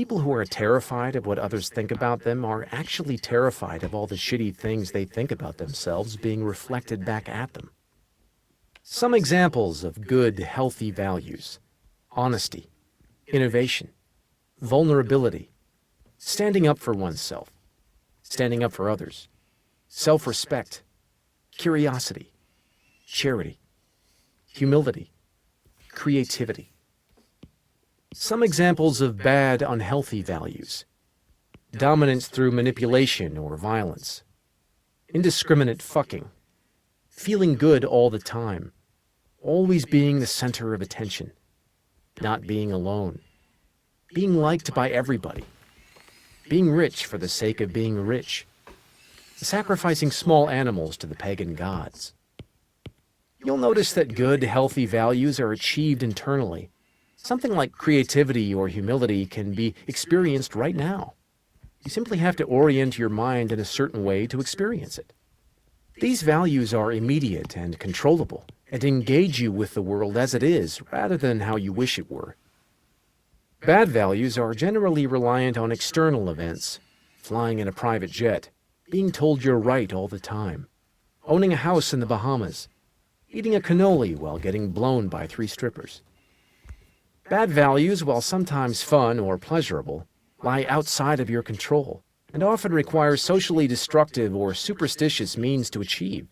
people who are terrified of what others think about them are actually terrified of all the shitty things they think about themselves being reflected back at them. Some examples of good, healthy values: honesty, innovation, vulnerability, standing up for oneself, standing up for others, self-respect, curiosity, charity, humility, creativity. Some examples of bad, unhealthy values: dominance through manipulation or violence, indiscriminate fucking, feeling good all the time, always being the center of attention, not being alone, being liked by everybody, being rich for the sake of being rich, sacrificing small animals to the pagan gods. You'll notice that good, healthy values are achieved internally. Something like creativity or humility can be experienced right now. You simply have to orient your mind in a certain way to experience it. These values are immediate and controllable, and engage you with the world as it is, rather than how you wish it were. Bad values are generally reliant on external events: flying in a private jet, being told you're right all the time, owning a house in the Bahamas, eating a cannoli while getting blown by 3 strippers. Bad values, while sometimes fun or pleasurable, lie outside of your control and often require socially destructive or superstitious means to achieve.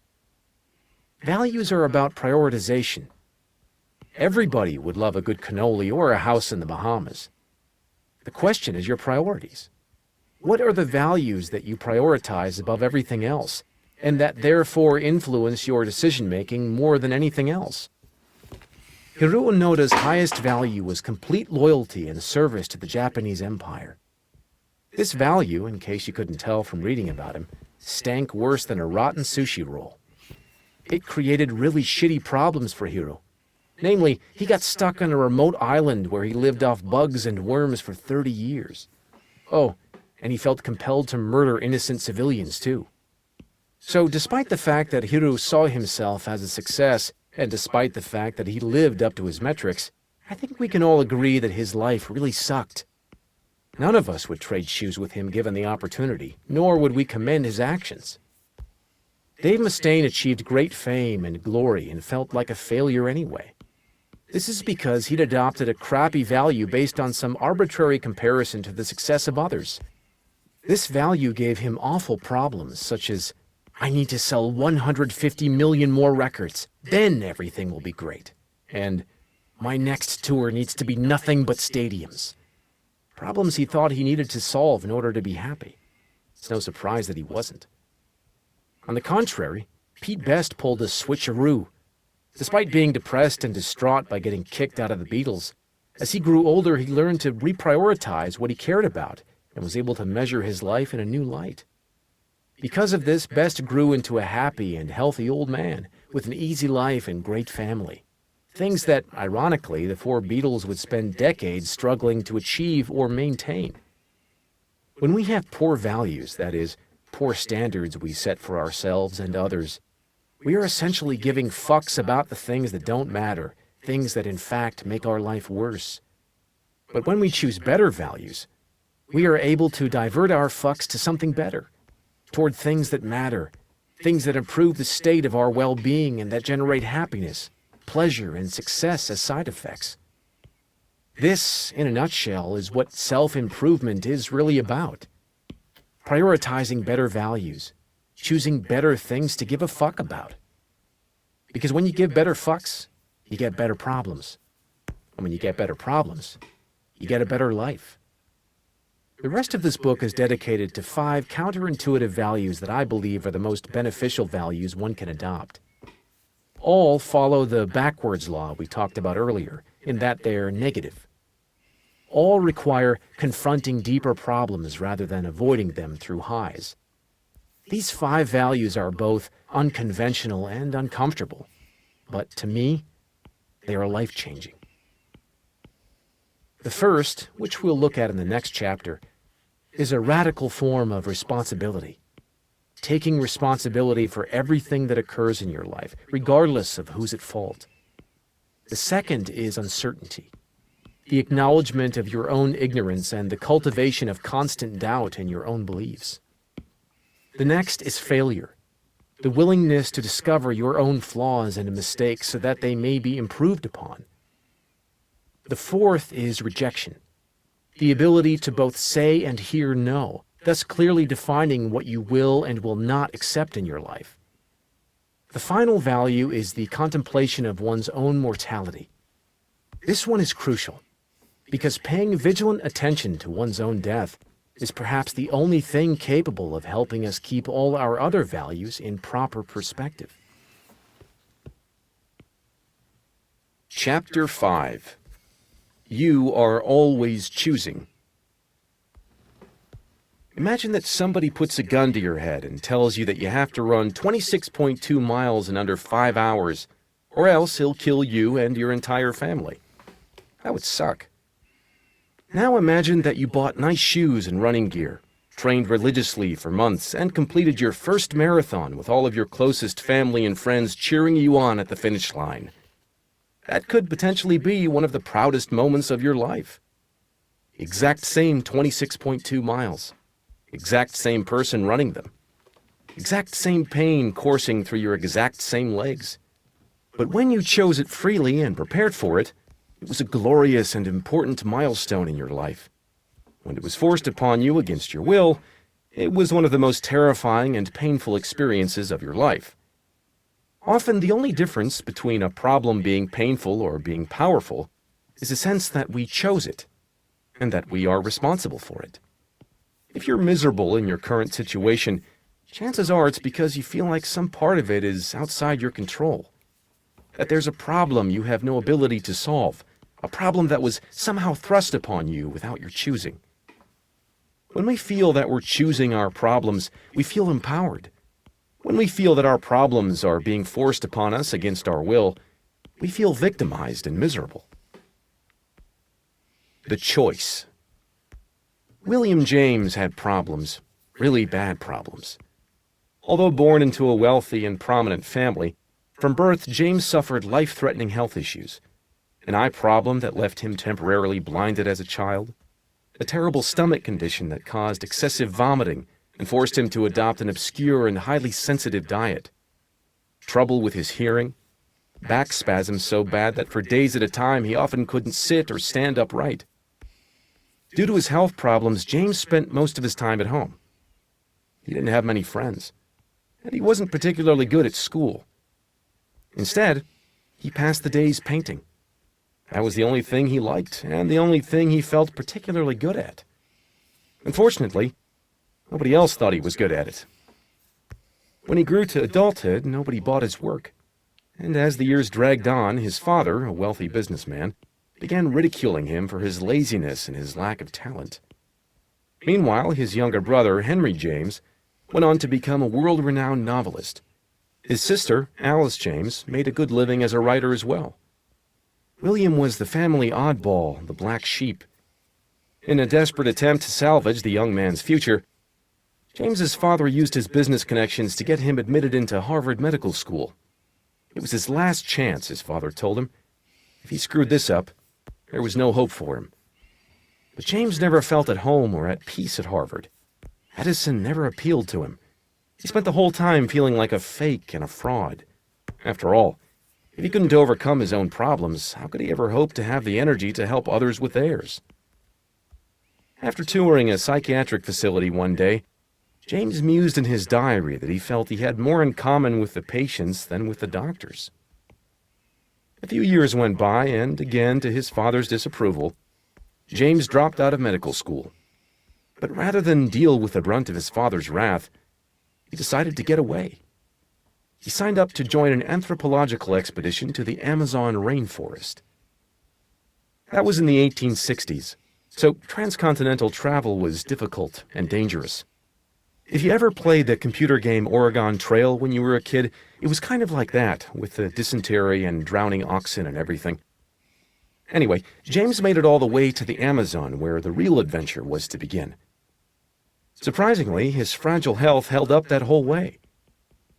Values are about prioritization. Everybody would love a good cannoli or a house in the Bahamas. The question is your priorities. What are the values that you prioritize above everything else, and that therefore influence your decision-making more than anything else? Hiroo Onoda's highest value was complete loyalty and service to the Japanese Empire. This value, in case you couldn't tell from reading about him, stank worse than a rotten sushi roll. It created really shitty problems for Hiroo. Namely, he got stuck on a remote island where he lived off bugs and worms for 30 years. Oh, and he felt compelled to murder innocent civilians too. So despite the fact that Hiroo saw himself as a success, and despite the fact that he lived up to his metrics, I think we can all agree that his life really sucked. None of us would trade shoes with him given the opportunity, nor would we commend his actions. Dave Mustaine achieved great fame and glory and felt like a failure anyway. This is because he'd adopted a crappy value based on some arbitrary comparison to the success of others. This value gave him awful problems, such as, "I need to sell 150 million more records, then everything will be great," and "My next tour needs to be nothing but stadiums." Problems he thought he needed to solve in order to be happy. It's no surprise that he wasn't. On the contrary, Pete Best pulled a switcheroo. Despite being depressed and distraught by getting kicked out of the Beatles, as he grew older he learned to reprioritize what he cared about and was able to measure his life in a new light. Because of this, Best grew into a happy and healthy old man with an easy life and great family. Things that, ironically, the 4 Beatles would spend decades struggling to achieve or maintain. When we have poor values, that is, poor standards we set for ourselves and others, we are essentially giving fucks about the things that don't matter, things that in fact make our life worse. But when we choose better values, we are able to divert our fucks to something better, toward things that matter, things that improve the state of our well-being and that generate happiness, pleasure, and success as side effects. This, in a nutshell, is what self-improvement is really about. Prioritizing better values, choosing better things to give a fuck about. Because when you give better fucks, you get better problems. And when you get better problems, you get a better life. The rest of this book is dedicated to 5 counterintuitive values that I believe are the most beneficial values one can adopt. All follow the backwards law we talked about earlier, in that they're negative. All require confronting deeper problems rather than avoiding them through highs. These 5 values are both unconventional and uncomfortable, but to me, they are life-changing. The first, which we'll look at in the next chapter, is a radical form of responsibility. Taking responsibility for everything that occurs in your life, regardless of who's at fault. The second is uncertainty. the acknowledgement of your own ignorance and the cultivation of constant doubt in your own beliefs. The next is failure, the willingness to discover your own flaws and mistakes so that they may be improved upon. The fourth is rejection, the ability to both say and hear no, thus clearly defining what you will and will not accept in your life. The final value is the contemplation of one's own mortality. This one is crucial, because paying vigilant attention to one's own death is perhaps the only thing capable of helping us keep all our other values in proper perspective. Chapter 5. You are always choosing. Imagine that somebody puts a gun to your head and tells you that you have to run 26.2 miles in under 5 hours, or else he'll kill you and your entire family. That would suck. Now imagine that you bought nice shoes and running gear, trained religiously for months, and completed your first marathon with all of your closest family and friends cheering you on at the finish line. That could potentially be one of the proudest moments of your life. Exact same 26.2 miles. Exact same person running them. Exact same pain coursing through your exact same legs. But when you chose it freely and prepared for it, it was a glorious and important milestone in your life. When it was forced upon you against your will, it was one of the most terrifying and painful experiences of your life. Often the only difference between a problem being painful or being powerful is the sense that we chose it, and that we are responsible for it. If you're miserable in your current situation, chances are it's because you feel like some part of it is outside your control. That there's a problem you have no ability to solve, a problem that was somehow thrust upon you without your choosing. When we feel that we're choosing our problems, we feel empowered. When we feel that our problems are being forced upon us against our will, we feel victimized and miserable. The choice. William James had problems, really bad problems. Although born into a wealthy and prominent family, from birth James suffered life-threatening health issues. An eye problem that left him temporarily blinded as a child, a terrible stomach condition that caused excessive vomiting and forced him to adopt an obscure and highly sensitive diet, trouble with his hearing, back spasms so bad that for days at a time he often couldn't sit or stand upright. Due to his health problems, James spent most of his time at home. He didn't have many friends, and he wasn't particularly good at school. Instead, he passed the days painting. That was the only thing he liked, and the only thing he felt particularly good at. Unfortunately, nobody else thought he was good at it. When he grew to adulthood, nobody bought his work. And as the years dragged on, his father, a wealthy businessman, began ridiculing him for his laziness and his lack of talent. Meanwhile, his younger brother, Henry James, went on to become a world-renowned novelist. His sister, Alice James, made a good living as a writer as well. William was the family oddball, the black sheep. In a desperate attempt to salvage the young man's future, James's father used his business connections to get him admitted into Harvard Medical School. It was his last chance, his father told him. If he screwed this up, there was no hope for him. But James never felt at home or at peace at Harvard. Medicine never appealed to him. He spent the whole time feeling like a fake and a fraud. After all, if he couldn't overcome his own problems, how could he ever hope to have the energy to help others with theirs? After touring a psychiatric facility one day, James mused in his diary that he felt he had more in common with the patients than with the doctors. A few years went by, and again, to his father's disapproval, James dropped out of medical school. But rather than deal with the brunt of his father's wrath, he decided to get away. He signed up to join an anthropological expedition to the Amazon rainforest. That was in the 1860s, so transcontinental travel was difficult and dangerous. If you ever played the computer game Oregon Trail when you were a kid, it was kind of like that, with the dysentery and drowning oxen and everything. Anyway, James made it all the way to the Amazon, where the real adventure was to begin. Surprisingly, his fragile health held up that whole way.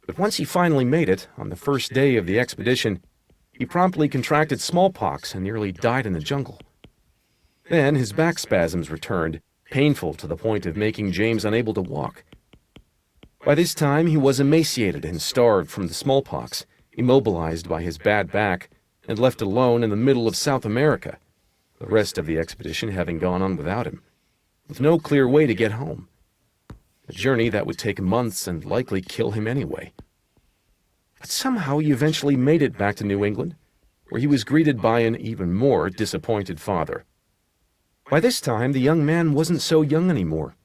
But once he finally made it, on the first day of the expedition, he promptly contracted smallpox and nearly died in the jungle. Then his back spasms returned, painful to the point of making James unable to walk. By this time he was emaciated and starved from the smallpox, immobilized by his bad back, and left alone in the middle of South America, the rest of the expedition having gone on without him, with no clear way to get home. A journey that would take months and likely kill him anyway. But somehow he eventually made it back to New England, where he was greeted by an even more disappointed father. By this time, the young man wasn't so young anymore.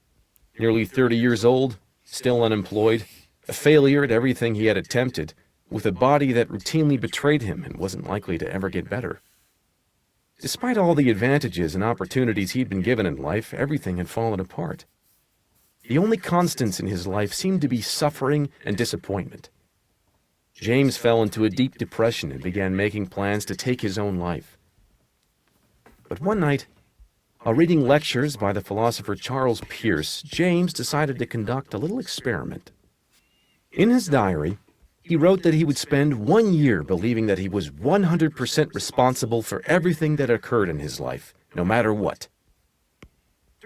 Nearly 30 years old, still unemployed, a failure at everything he had attempted, with a body that routinely betrayed him and wasn't likely to ever get better. Despite all the advantages and opportunities he'd been given in life, everything had fallen apart. The only constants in his life seemed to be suffering and disappointment. James fell into a deep depression and began making plans to take his own life. But one night, while reading lectures by the philosopher Charles Peirce, James decided to conduct a little experiment. In his diary, he wrote that he would spend 1 year believing that he was 100% responsible for everything that occurred in his life, no matter what.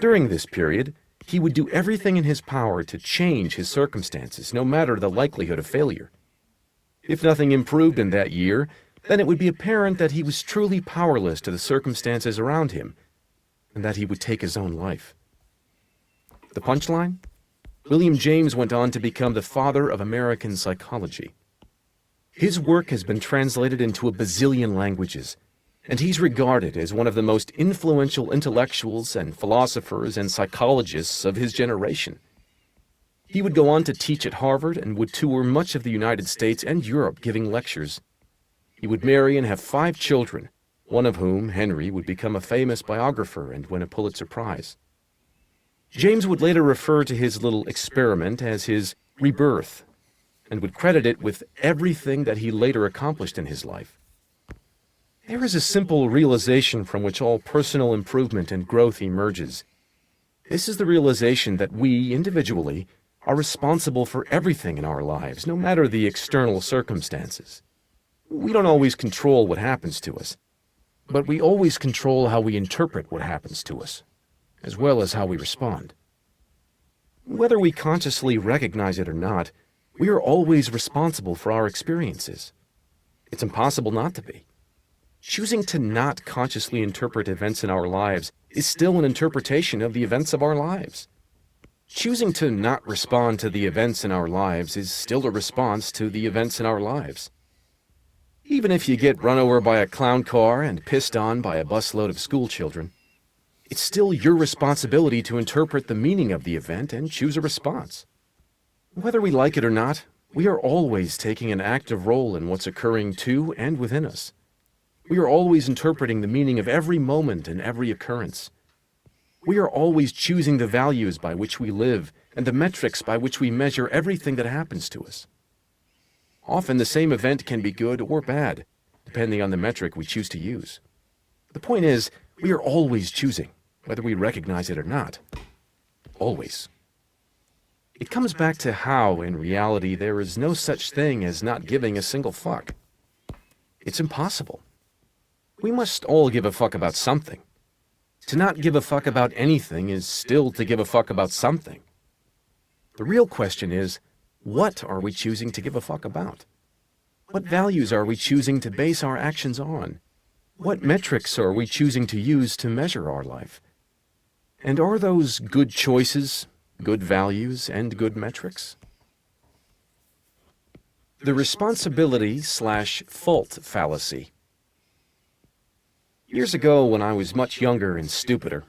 During this period, he would do everything in his power to change his circumstances, no matter the likelihood of failure. If nothing improved in that year, then it would be apparent that he was truly powerless to the circumstances around him, and that he would take his own life. The punchline? William James went on to become the father of American psychology. His work has been translated into a bazillion languages, and he's regarded as one of the most influential intellectuals and philosophers and psychologists of his generation. He would go on to teach at Harvard and would tour much of the United States and Europe giving lectures. He would marry and have 5 children, one of whom, Henry, would become a famous biographer and win a Pulitzer Prize. James would later refer to his little experiment as his rebirth, and would credit it with everything that he later accomplished in his life. There is a simple realization from which all personal improvement and growth emerges. This is the realization that we, individually, are responsible for everything in our lives, no matter the external circumstances. We don't always control what happens to us, but we always control how we interpret what happens to us, as well as how we respond. Whether we consciously recognize it or not, we are always responsible for our experiences. It's impossible not to be. Choosing to not consciously interpret events in our lives is still an interpretation of the events of our lives. Choosing to not respond to the events in our lives is still a response to the events in our lives. Even if you get run over by a clown car and pissed on by a busload of school children, it's still your responsibility to interpret the meaning of the event and choose a response. Whether we like it or not, we are always taking an active role in what's occurring to and within us. We are always interpreting the meaning of every moment and every occurrence. We are always choosing the values by which we live and the metrics by which we measure everything that happens to us. Often the same event can be good or bad, depending on the metric we choose to use. The point is, we are always choosing, whether we recognize it or not. Always. It comes back to how, in reality, there is no such thing as not giving a single fuck. It's impossible. We must all give a fuck about something. To not give a fuck about anything is still to give a fuck about something. The real question is, what are we choosing to give a fuck about? What values are we choosing to base our actions on? What metrics are we choosing to use to measure our life? And are those good choices, good values, and good metrics? The responsibility/fault fallacy. Years ago, when I was much younger and stupider,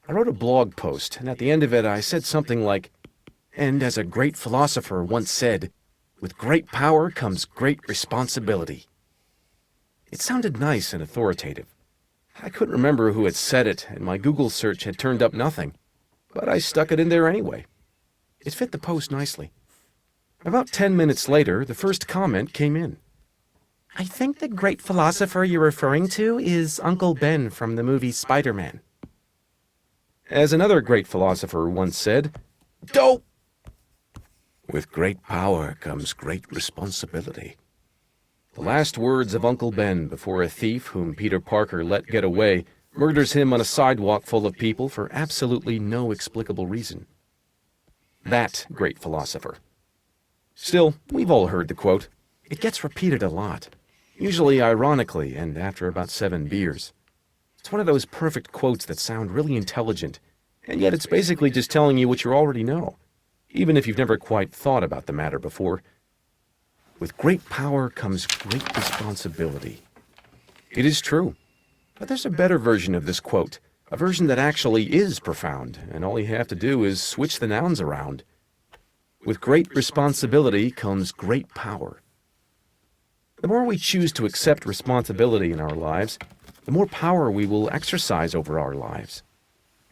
I wrote a blog post, and at the end of it I said something like, "And as a great philosopher once said, with great power comes great responsibility." It sounded nice and authoritative. I couldn't remember who had said it, and my Google search had turned up nothing, but I stuck it in there anyway. It fit the post nicely. About 10 minutes later, the first comment came in. "I think the great philosopher you're referring to is Uncle Ben from the movie Spider-Man." As another great philosopher once said, "Dope! With great power comes great responsibility." The last words of Uncle Ben before a thief whom Peter Parker let get away murders him on a sidewalk full of people for absolutely no explicable reason. That great philosopher. Still, we've all heard the quote. It gets repeated a lot, usually ironically and after about 7 beers. It's one of those perfect quotes that sound really intelligent, and yet it's basically just telling you what you already know, even if you've never quite thought about the matter before. With great power comes great responsibility. It is true, but there's a better version of this quote, a version that actually is profound, and all you have to do is switch the nouns around. With great responsibility comes great power. The more we choose to accept responsibility in our lives, the more power we will exercise over our lives.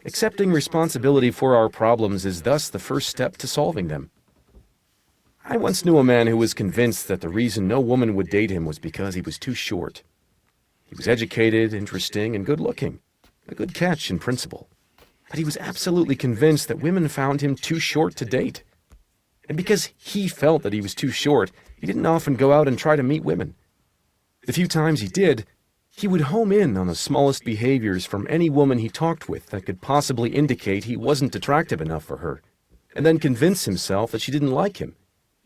Accepting responsibility for our problems is thus the first step to solving them. I once knew a man who was convinced that the reason no woman would date him was because he was too short. He was educated, interesting, and good-looking, a good catch in principle. But he was absolutely convinced that women found him too short to date. And because he felt that he was too short, he didn't often go out and try to meet women. The few times he did, he would home in on the smallest behaviors from any woman he talked with that could possibly indicate he wasn't attractive enough for her, and then convince himself that she didn't like him,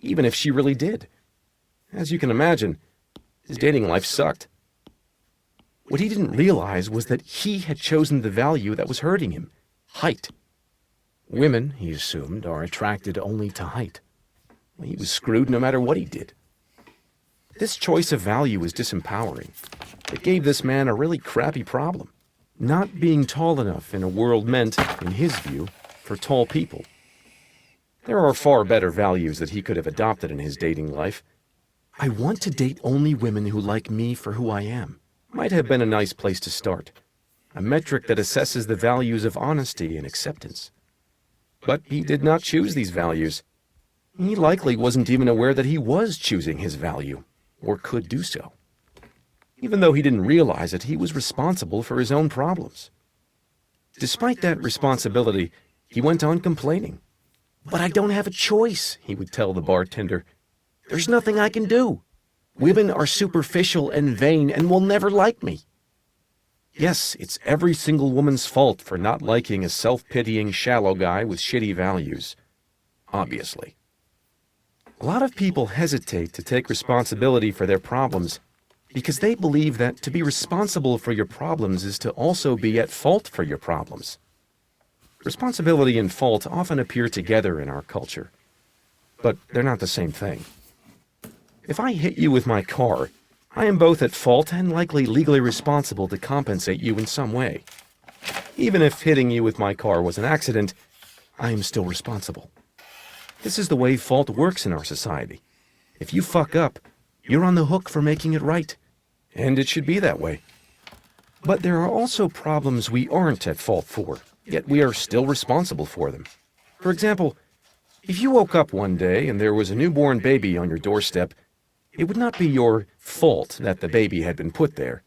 even if she really did. As you can imagine, his dating life sucked. What he didn't realize was that he had chosen the value that was hurting him, height. Women, he assumed, are attracted only to height. He was screwed no matter what he did. This choice of value was disempowering. It gave this man a really crappy problem, not being tall enough in a world meant, in his view, for tall people. There are far better values that he could have adopted in his dating life. I want to date only women who like me for who I am. Might have been a nice place to start, a metric that assesses the values of honesty and acceptance. But he did not choose these values. He likely wasn't even aware that he was choosing his value, or could do so. Even though he didn't realize it, he was responsible for his own problems. Despite that responsibility, he went on complaining. "But I don't have a choice," he would tell the bartender. "There's nothing I can do. Women are superficial and vain and will never like me." Yes, it's every single woman's fault for not liking a self-pitying, shallow guy with shitty values. Obviously. A lot of people hesitate to take responsibility for their problems because they believe that to be responsible for your problems is to also be at fault for your problems. Responsibility and fault often appear together in our culture, but they're not the same thing. If I hit you with my car, I am both at fault and likely legally responsible to compensate you in some way. Even if hitting you with my car was an accident, I am still responsible. This is the way fault works in our society. If you fuck up, you're on the hook for making it right, and it should be that way. But there are also problems we aren't at fault for, yet we are still responsible for them. For example, if you woke up one day and there was a newborn baby on your doorstep, it would not be your fault that the baby had been put there,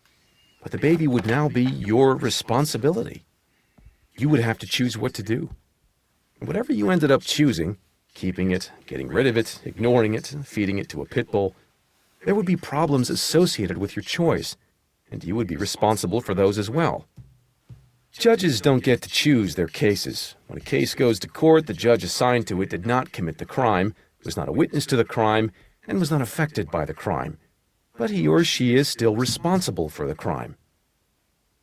but the baby would now be your responsibility. You would have to choose what to do. Whatever you ended up choosing, keeping it, getting rid of it, ignoring it, feeding it to a pit bull, there would be problems associated with your choice, and you would be responsible for those as well. Judges don't get to choose their cases. When a case goes to court, the judge assigned to it did not commit the crime, was not a witness to the crime, and was not affected by the crime. But he or she is still responsible for the crime.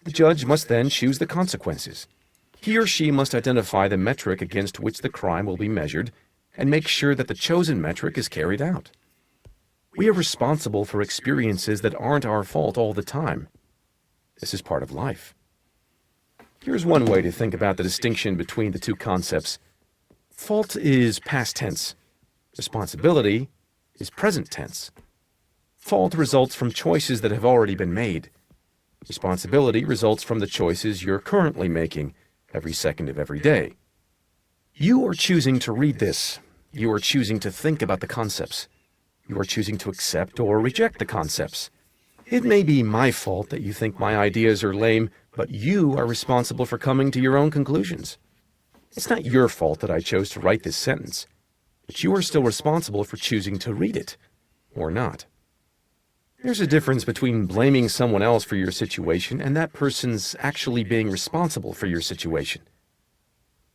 The judge must then choose the consequences. He or she must identify the metric against which the crime will be measured and make sure that the chosen metric is carried out. We are responsible for experiences that aren't our fault all the time. This is part of life. Here's one way to think about the distinction between the two concepts. Fault is past tense. Responsibility is present tense. Fault results from choices that have already been made. Responsibility results from the choices you're currently making every second of every day. You are choosing to read this. You are choosing to think about the concepts. You are choosing to accept or reject the concepts. It may be my fault that you think my ideas are lame, but you are responsible for coming to your own conclusions. It's not your fault that I chose to write this sentence, but you are still responsible for choosing to read it, or not. There's a difference between blaming someone else for your situation and that person's actually being responsible for your situation.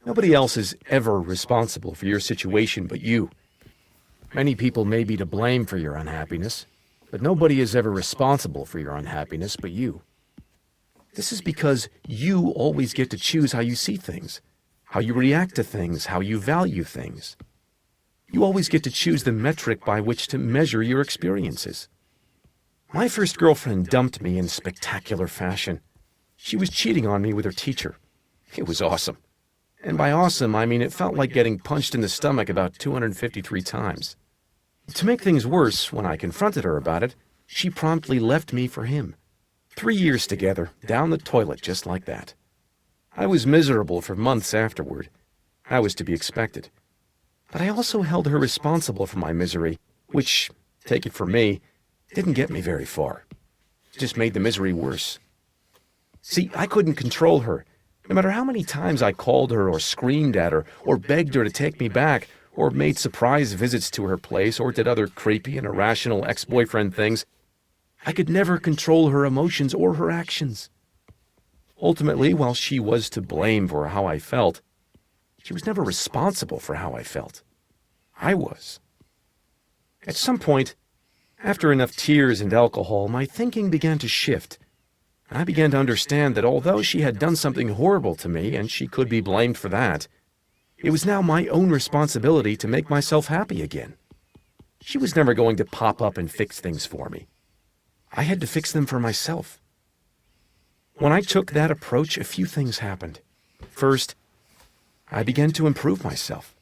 Nobody else is ever responsible for your situation but you. Many people may be to blame for your unhappiness, but nobody is ever responsible for your unhappiness but you. This is because you always get to choose how you see things, how you react to things, how you value things. You always get to choose the metric by which to measure your experiences. My first girlfriend dumped me in spectacular fashion. She was cheating on me with her teacher. It was awesome. And by awesome, I mean it felt like getting punched in the stomach about 253 times. To make things worse, when I confronted her about it, she promptly left me for him. 3 years together, down the toilet just like that. I was miserable for months afterward. That was to be expected. But I also held her responsible for my misery, which, take it from me, didn't get me very far. It just made the misery worse. See, I couldn't control her. No matter how many times I called her or screamed at her or begged her to take me back or made surprise visits to her place or did other creepy and irrational ex-boyfriend things, I could never control her emotions or her actions. Ultimately, while she was to blame for how I felt, she was never responsible for how I felt. I was. At some point, after enough tears and alcohol, my thinking began to shift. I began to understand that although she had done something horrible to me, and she could be blamed for that, it was now my own responsibility to make myself happy again. She was never going to pop up and fix things for me. I had to fix them for myself. When I took that approach, a few things happened. First, I began to improve myself.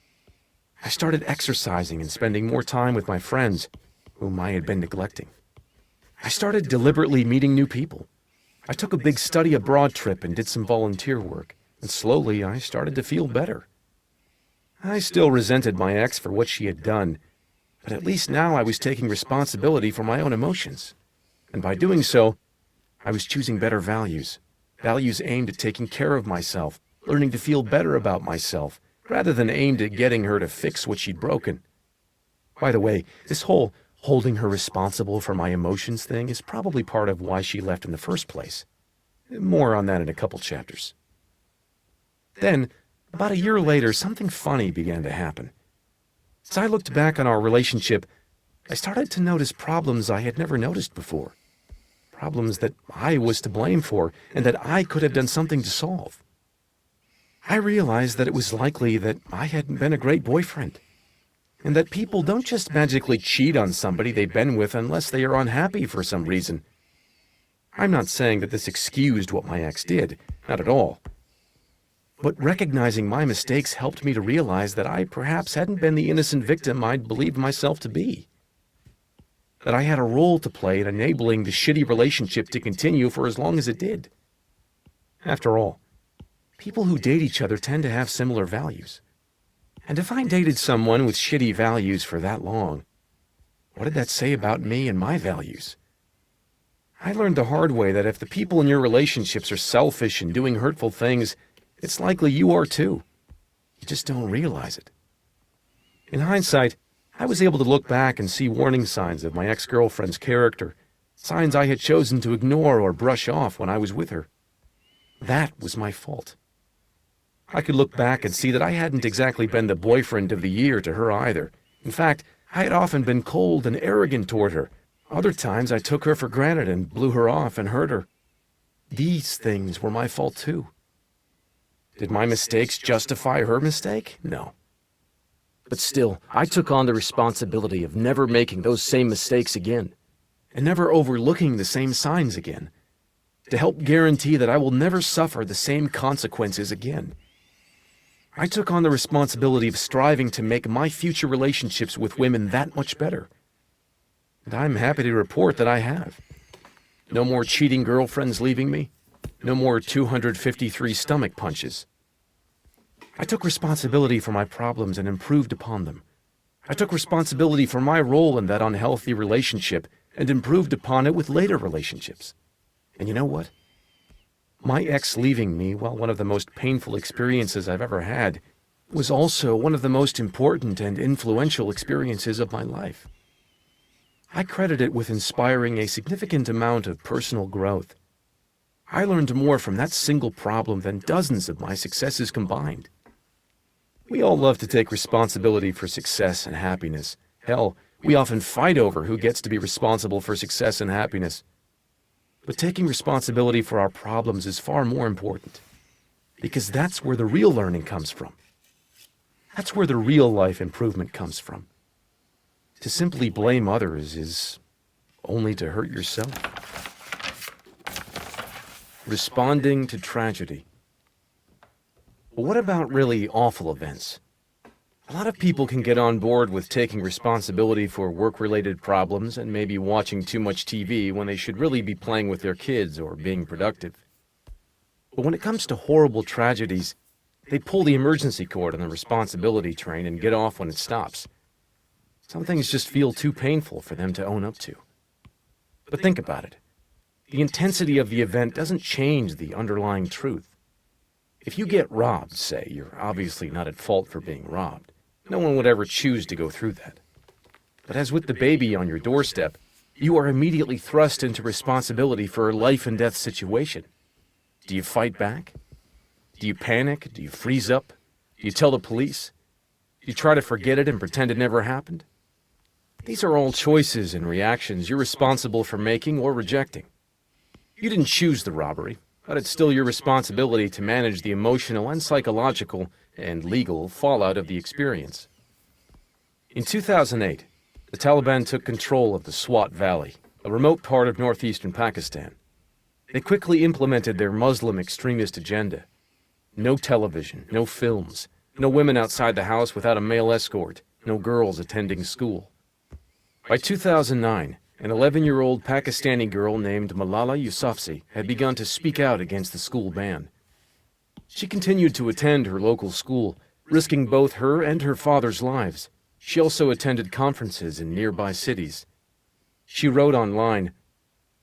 I started exercising and spending more time with my friends, whom I had been neglecting. I started deliberately meeting new people. I took a big study abroad trip and did some volunteer work, and slowly I started to feel better. I still resented my ex for what she had done, but at least now I was taking responsibility for my own emotions. And by doing so, I was choosing better values aimed at taking care of myself, learning to feel better about myself, rather than aimed at getting her to fix what she'd broken. By the way, this whole holding her responsible for my emotions thing is probably part of why she left in the first place. More on that in a couple chapters. Then, about a year later, something funny began to happen. As I looked back on our relationship, I started to notice problems I had never noticed before. Problems that I was to blame for and that I could have done something to solve. I realized that it was likely that I hadn't been a great boyfriend, and that people don't just magically cheat on somebody they've been with unless they are unhappy for some reason. I'm not saying that this excused what my ex did, not at all. But recognizing my mistakes helped me to realize that I perhaps hadn't been the innocent victim I'd believed myself to be. That I had a role to play in enabling the shitty relationship to continue for as long as it did. After all, people who date each other tend to have similar values. And if I dated someone with shitty values for that long, what did that say about me and my values? I learned the hard way that if the people in your relationships are selfish and doing hurtful things, it's likely you are too. You just don't realize it. In hindsight, I was able to look back and see warning signs of my ex-girlfriend's character, signs I had chosen to ignore or brush off when I was with her. That was my fault. I could look back and see that I hadn't exactly been the boyfriend of the year to her either. In fact, I had often been cold and arrogant toward her. Other times I took her for granted and blew her off and hurt her. These things were my fault too. Did my mistakes justify her mistake? No. But still, I took on the responsibility of never making those same mistakes again, and never overlooking the same signs again, to help guarantee that I will never suffer the same consequences again. I took on the responsibility of striving to make my future relationships with women that much better. And I'm happy to report that I have. No more cheating girlfriends leaving me. No more 253 stomach punches. I took responsibility for my problems and improved upon them. I took responsibility for my role in that unhealthy relationship and improved upon it with later relationships. And you know what? My ex leaving me, while one of the most painful experiences I've ever had, was also one of the most important and influential experiences of my life. I credit it with inspiring a significant amount of personal growth. I learned more from that single problem than dozens of my successes combined. We all love to take responsibility for success and happiness. Hell, we often fight over who gets to be responsible for success and happiness. But taking responsibility for our problems is far more important, because that's where the real learning comes from. That's where the real life improvement comes from. To simply blame others is only to hurt yourself. Responding to tragedy. But what about really awful events? A lot of people can get on board with taking responsibility for work-related problems and maybe watching too much TV when they should really be playing with their kids or being productive. But when it comes to horrible tragedies, they pull the emergency cord on the responsibility train and get off when it stops. Some things just feel too painful for them to own up to. But think about it. The intensity of the event doesn't change the underlying truth. If you get robbed, say, you're obviously not at fault for being robbed. No one would ever choose to go through that. But as with the baby on your doorstep, you are immediately thrust into responsibility for a life and death situation. Do you fight back? Do you panic? Do you freeze up? Do you tell the police? Do you try to forget it and pretend it never happened? These are all choices and reactions you're responsible for making or rejecting. You didn't choose the robbery, but it's still your responsibility to manage the emotional and psychological and legal fallout of the experience. In 2008, the Taliban took control of the Swat Valley, a remote part of northeastern Pakistan. They quickly implemented their Muslim extremist agenda. No television, no films, no women outside the house without a male escort, no girls attending school. By 2009, an 11-year-old Pakistani girl named Malala Yousafzai had begun to speak out against the school ban. She continued to attend her local school, risking both her and her father's lives. She also attended conferences in nearby cities. She wrote online,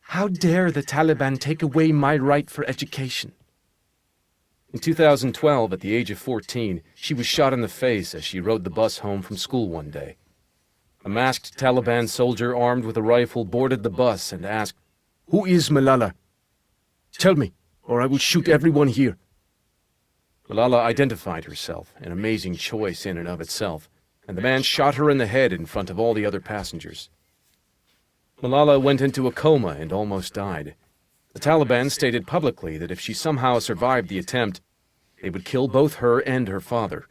"How dare the Taliban take away my right for education?" In 2012, at the age of 14, she was shot in the face as she rode the bus home from school one day. A masked Taliban soldier armed with a rifle boarded the bus and asked, "Who is Malala? Tell me, or I will shoot everyone here." Malala identified herself, an amazing choice in and of itself, and the man shot her in the head in front of all the other passengers. Malala went into a coma and almost died. The Taliban stated publicly that if she somehow survived the attempt, they would kill both her and her father.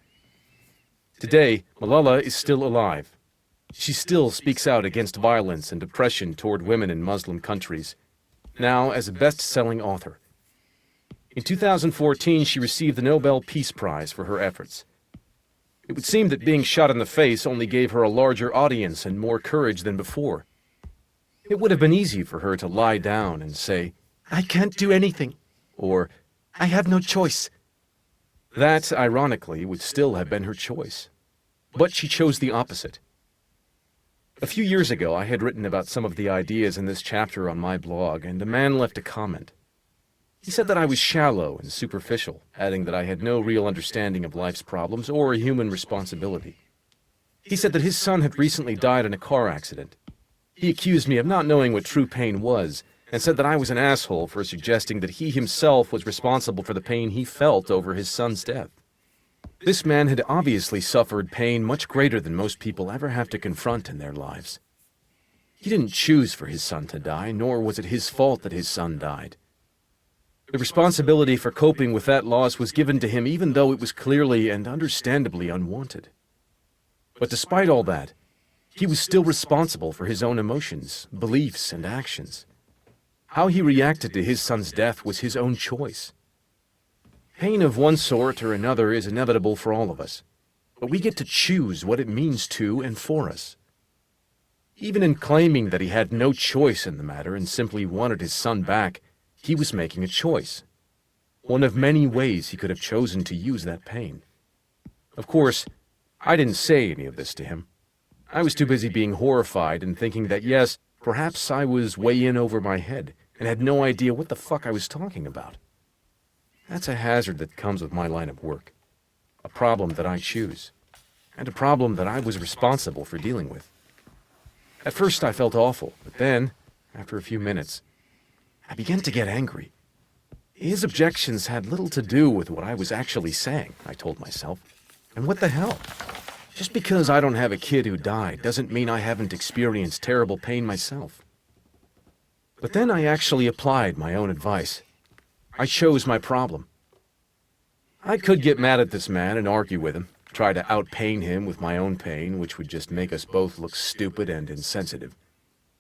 Today, Malala is still alive. She still speaks out against violence and oppression toward women in Muslim countries, now as a best-selling author. In 2014, she received the Nobel Peace Prize for her efforts. It would seem that being shot in the face only gave her a larger audience and more courage than before. It would have been easy for her to lie down and say, "I can't do anything," or "I have no choice." That, ironically, would still have been her choice. But she chose the opposite. A few years ago, I had written about some of the ideas in this chapter on my blog, and a man left a comment. He said that I was shallow and superficial, adding that I had no real understanding of life's problems or human responsibility. He said that his son had recently died in a car accident. He accused me of not knowing what true pain was, and said that I was an asshole for suggesting that he himself was responsible for the pain he felt over his son's death. This man had obviously suffered pain much greater than most people ever have to confront in their lives. He didn't choose for his son to die, nor was it his fault that his son died. The responsibility for coping with that loss was given to him even though it was clearly and understandably unwanted. But despite all that, he was still responsible for his own emotions, beliefs, and actions. How he reacted to his son's death was his own choice. Pain of one sort or another is inevitable for all of us, but we get to choose what it means to and for us. Even in claiming that he had no choice in the matter and simply wanted his son back, he was making a choice. One of many ways he could have chosen to use that pain. Of course, I didn't say any of this to him. I was too busy being horrified and thinking that, yes, perhaps I was way in over my head and had no idea what the fuck I was talking about. That's a hazard that comes with my line of work. A problem that I choose. And a problem that I was responsible for dealing with. At first I felt awful, but then, after a few minutes, I began to get angry. His objections had little to do with what I was actually saying, I told myself. And what the hell? Just because I don't have a kid who died doesn't mean I haven't experienced terrible pain myself. But then I actually applied my own advice. I chose my problem. I could get mad at this man and argue with him, try to outpain him with my own pain, which would just make us both look stupid and insensitive.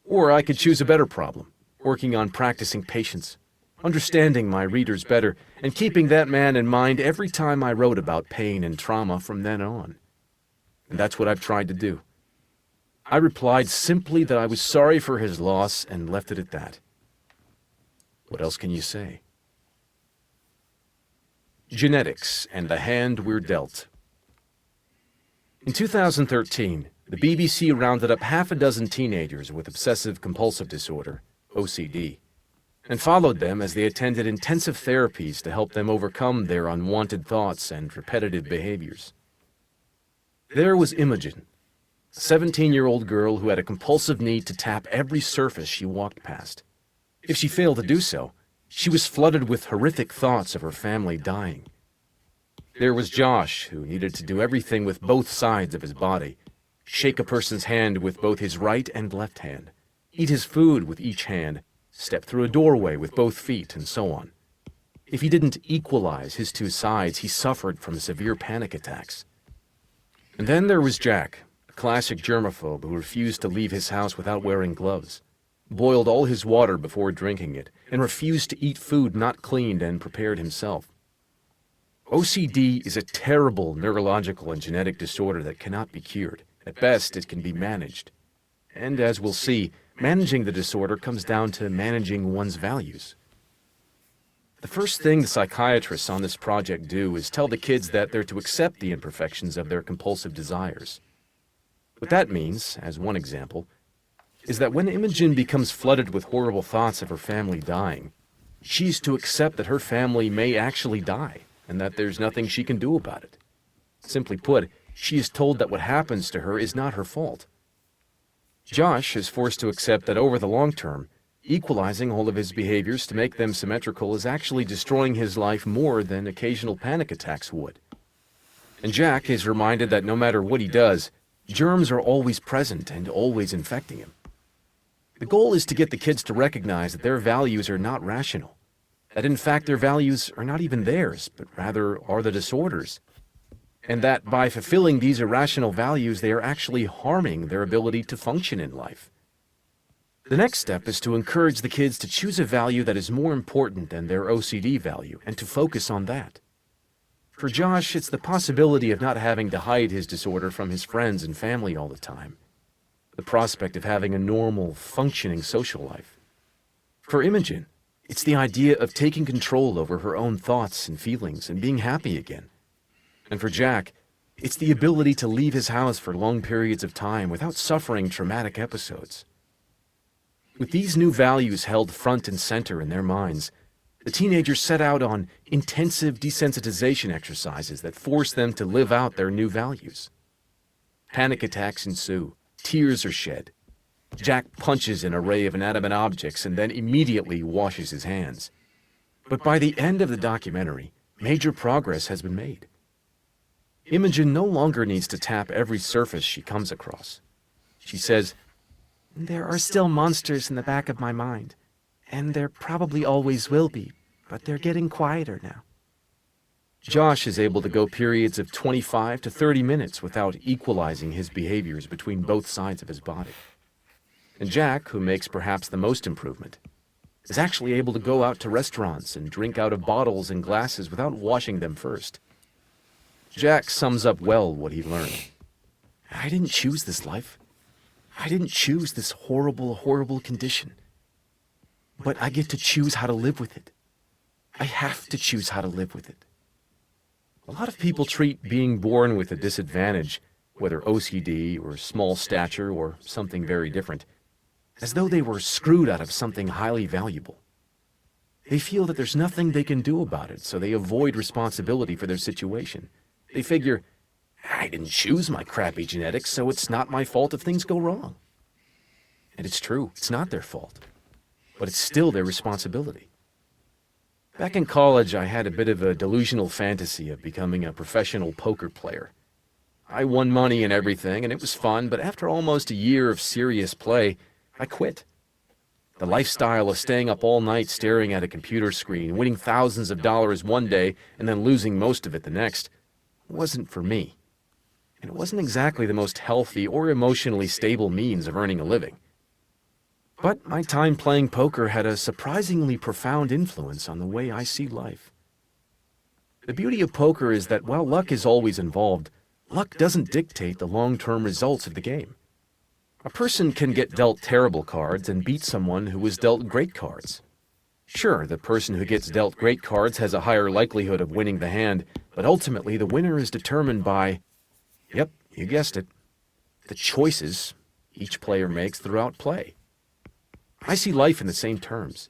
Or I could choose a better problem, working on practicing patience, understanding my readers better, and keeping that man in mind every time I wrote about pain and trauma from then on. And that's what I've tried to do. I replied simply that I was sorry for his loss and left it at that. What else can you say? Genetics and the hand we're dealt. In 2013, the BBC rounded up half a dozen teenagers with obsessive-compulsive disorder, OCD, and followed them as they attended intensive therapies to help them overcome their unwanted thoughts and repetitive behaviors. There was Imogen, a 17-year-old girl who had a compulsive need to tap every surface she walked past. If she failed to do so, she was flooded with horrific thoughts of her family dying. There was Josh, who needed to do everything with both sides of his body, shake a person's hand with both his right and left hand, eat his food with each hand, step through a doorway with both feet, and so on. If he didn't equalize his two sides, he suffered from severe panic attacks. And then there was Jack, a classic germaphobe who refused to leave his house without wearing gloves, boiled all his water before drinking it, and refused to eat food not cleaned and prepared himself. OCD is a terrible neurological and genetic disorder that cannot be cured. At best, it can be managed. And as we'll see, managing the disorder comes down to managing one's values. The first thing the psychiatrists on this project do is tell the kids that they're to accept the imperfections of their compulsive desires. What that means, as one example, is that when Imogen becomes flooded with horrible thoughts of her family dying, she's to accept that her family may actually die, and that there's nothing she can do about it. Simply put, she is told that what happens to her is not her fault. Josh is forced to accept that over the long term, equalizing all of his behaviors to make them symmetrical is actually destroying his life more than occasional panic attacks would. And Jack is reminded that no matter what he does, germs are always present and always infecting him. The goal is to get the kids to recognize that their values are not rational, that in fact their values are not even theirs, but rather are the disorder's, and that by fulfilling these irrational values they are actually harming their ability to function in life. The next step is to encourage the kids to choose a value that is more important than their OCD value and to focus on that. For Josh, it's the possibility of not having to hide his disorder from his friends and family all the time. The prospect of having a normal, functioning social life. For Imogen, it's the idea of taking control over her own thoughts and feelings and being happy again. And for Jack, it's the ability to leave his house for long periods of time without suffering traumatic episodes. With these new values held front and center in their minds, the teenagers set out on intensive desensitization exercises that force them to live out their new values. Panic attacks ensue, tears are shed. Jack punches an array of inanimate objects and then immediately washes his hands. But by the end of the documentary, major progress has been made. Imogen no longer needs to tap every surface she comes across. She says, "There are still monsters in the back of my mind, and there probably always will be, but they're getting quieter now." Josh is able to go periods of 25 to 30 minutes without equalizing his behaviors between both sides of his body. And Jack, who makes perhaps the most improvement, is actually able to go out to restaurants and drink out of bottles and glasses without washing them first. Jack sums up well what he learned. "I didn't choose this life. I didn't choose this horrible, horrible condition. But I get to choose how to live with it. I have to choose how to live with it." A lot of people treat being born with a disadvantage, whether OCD or small stature or something very different, as though they were screwed out of something highly valuable. They feel that there's nothing they can do about it, so they avoid responsibility for their situation. They figure, "I didn't choose my crappy genetics, so it's not my fault if things go wrong." And it's true, it's not their fault. But it's still their responsibility. Back in college, I had a bit of a delusional fantasy of becoming a professional poker player. I won money and everything, and it was fun, but after almost a year of serious play, I quit. The lifestyle of staying up all night staring at a computer screen, winning thousands of dollars one day and then losing most of it the next, wasn't for me. And it wasn't exactly the most healthy or emotionally stable means of earning a living. But my time playing poker had a surprisingly profound influence on the way I see life. The beauty of poker is that while luck is always involved, luck doesn't dictate the long-term results of the game. A person can get dealt terrible cards and beat someone who was dealt great cards. Sure, the person who gets dealt great cards has a higher likelihood of winning the hand, but ultimately the winner is determined by, yep, you guessed it, the choices each player makes throughout play. I see life in the same terms.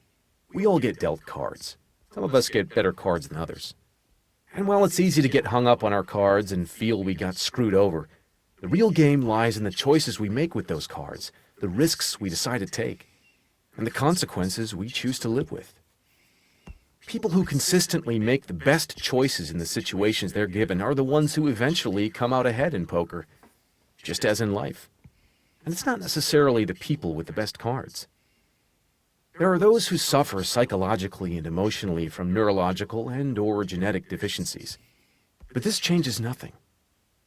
We all get dealt cards. Some of us get better cards than others. And while it's easy to get hung up on our cards and feel we got screwed over, the real game lies in the choices we make with those cards, the risks we decide to take, and the consequences we choose to live with. People who consistently make the best choices in the situations they're given are the ones who eventually come out ahead in poker, just as in life. And it's not necessarily the people with the best cards. There are those who suffer psychologically and emotionally from neurological and/or genetic deficiencies. But this changes nothing.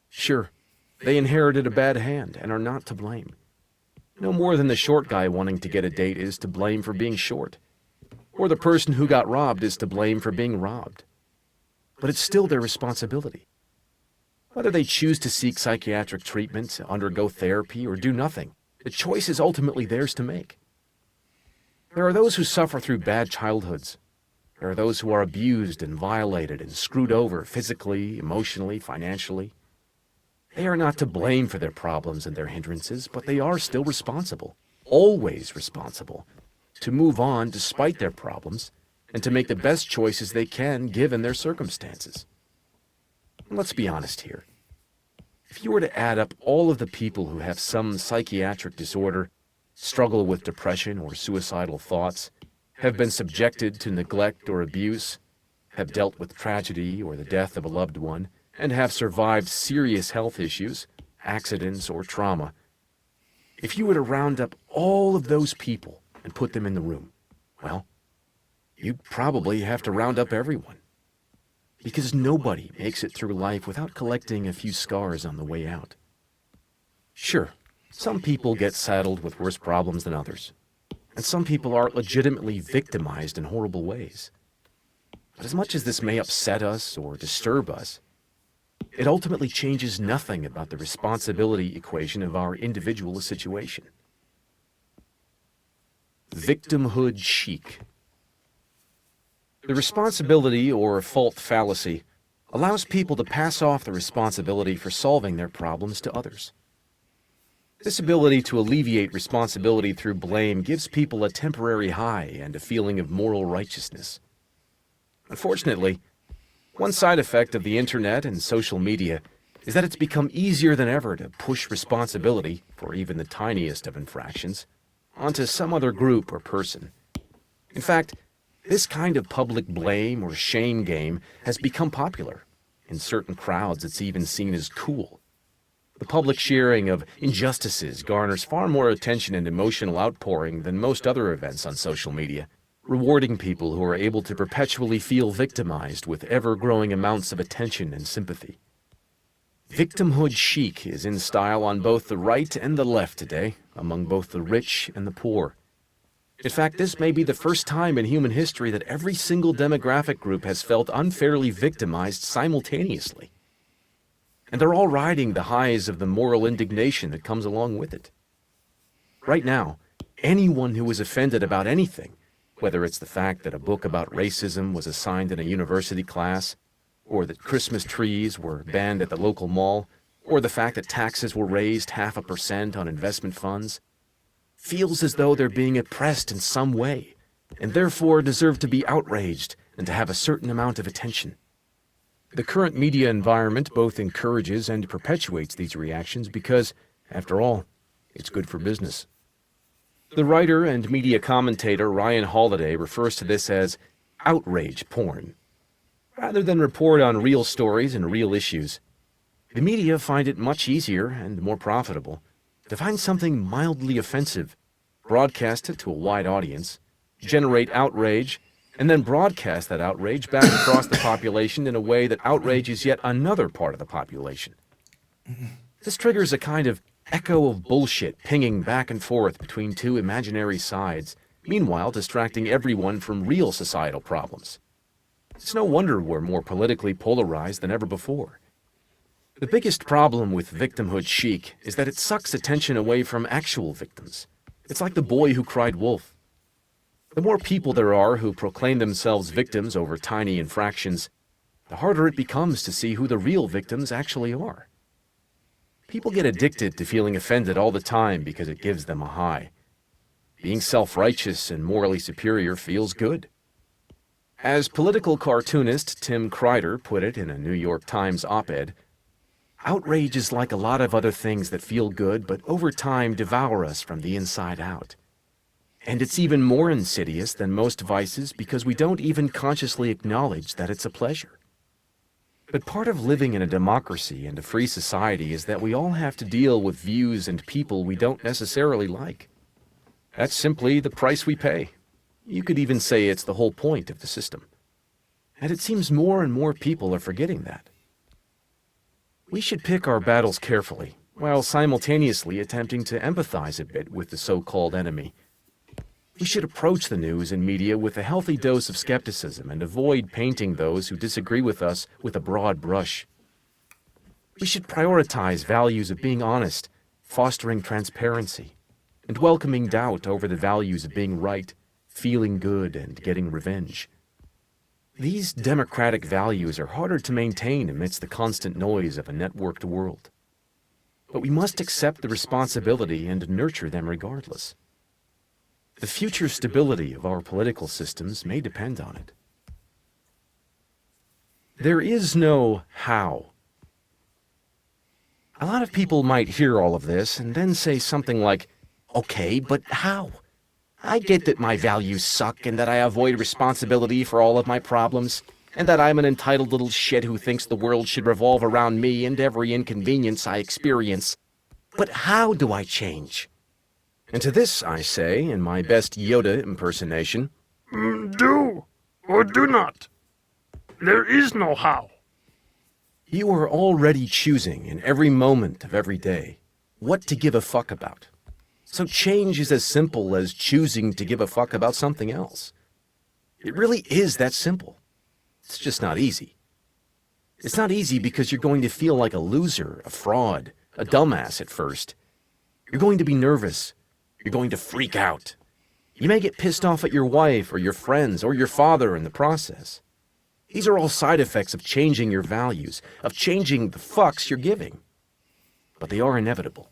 Sure, they inherited a bad hand and are not to blame. No more than the short guy wanting to get a date is to blame for being short, or the person who got robbed is to blame for being robbed. But it's still their responsibility. Whether they choose to seek psychiatric treatment, undergo therapy, or do nothing, the choice is ultimately theirs to make. There are those who suffer through bad childhoods. There are those who are abused and violated and screwed over physically, emotionally, financially. They are not to blame for their problems and their hindrances, but they are still responsible, always responsible, to move on despite their problems and to make the best choices they can given their circumstances. And let's be honest here. If you were to add up all of the people who have some psychiatric disorder, struggle with depression or suicidal thoughts, have been subjected to neglect or abuse, have dealt with tragedy or the death of a loved one, and have survived serious health issues, accidents, or trauma, if you were to round up all of those people and put them in the room, well, you'd probably have to round up everyone. Because nobody makes it through life without collecting a few scars on the way out. Sure, some people get saddled with worse problems than others, and some people are legitimately victimized in horrible ways. But as much as this may upset us or disturb us, it ultimately changes nothing about the responsibility equation of our individual situation. Victimhood chic. The responsibility or fault fallacy allows people to pass off the responsibility for solving their problems to others. This ability to alleviate responsibility through blame gives people a temporary high and a feeling of moral righteousness. Unfortunately, one side effect of the internet and social media is that it's become easier than ever to push responsibility for even the tiniest of infractions onto some other group or person. In fact, this kind of public blame or shame game has become popular. In certain crowds, it's even seen as cool. The public sharing of injustices garners far more attention and emotional outpouring than most other events on social media, rewarding people who are able to perpetually feel victimized with ever-growing amounts of attention and sympathy. Victimhood chic is in style on both the right and the left today, among both the rich and the poor. In fact, this may be the first time in human history that every single demographic group has felt unfairly victimized simultaneously. And they're all riding the highs of the moral indignation that comes along with it. Right now, anyone who is offended about anything, whether it's the fact that a book about racism was assigned in a university class, or that Christmas trees were banned at the local mall, or the fact that taxes were raised 0.5% on investment funds, feels as though they're being oppressed in some way, and therefore deserve to be outraged and to have a certain amount of attention. The current media environment both encourages and perpetuates these reactions because, after all, it's good for business. The writer and media commentator Ryan Holiday refers to this as outrage porn. Rather than report on real stories and real issues, the media find it much easier and more profitable to find something mildly offensive, broadcast it to a wide audience, generate outrage, and then broadcast that outrage back across the population in a way that outrages yet another part of the population. This triggers a kind of echo of bullshit pinging back and forth between two imaginary sides, meanwhile distracting everyone from real societal problems. It's no wonder we're more politically polarized than ever before. The biggest problem with victimhood chic is that it sucks attention away from actual victims. It's like the boy who cried wolf. The more people there are who proclaim themselves victims over tiny infractions, the harder it becomes to see who the real victims actually are. People get addicted to feeling offended all the time because it gives them a high. Being self-righteous and morally superior feels good. As political cartoonist Tim Kreider put it in a New York Times op-ed, outrage is like a lot of other things that feel good but over time devour us from the inside out. And it's even more insidious than most vices because we don't even consciously acknowledge that it's a pleasure. But part of living in a democracy and a free society is that we all have to deal with views and people we don't necessarily like. That's simply the price we pay. You could even say it's the whole point of the system. And it seems more and more people are forgetting that. We should pick our battles carefully, while simultaneously attempting to empathize a bit with the so-called enemy. We should approach the news and media with a healthy dose of skepticism and avoid painting those who disagree with us with a broad brush. We should prioritize values of being honest, fostering transparency, and welcoming doubt over the values of being right, feeling good, and getting revenge. These democratic values are harder to maintain amidst the constant noise of a networked world. But we must accept the responsibility and nurture them regardless. The future stability of our political systems may depend on it. There is no how. A lot of people might hear all of this and then say something like, "Okay, but how? I get that my values suck and that I avoid responsibility for all of my problems, and that I'm an entitled little shit who thinks the world should revolve around me and every inconvenience I experience. But how do I change?" And to this I say, in my best Yoda impersonation, Do or do not. There is no how. you are already choosing in every moment of every day what to give a fuck about. So change is as simple as choosing to give a fuck about something else. It really is that simple. It's just not easy. It's not easy because you're going to feel like a loser, a fraud, a dumbass at first. You're going to be nervous. You're going to freak out. You may get pissed off at your wife or your friends or your father in the process. These are all side effects of changing your values, of changing the fucks you're giving. But they are inevitable.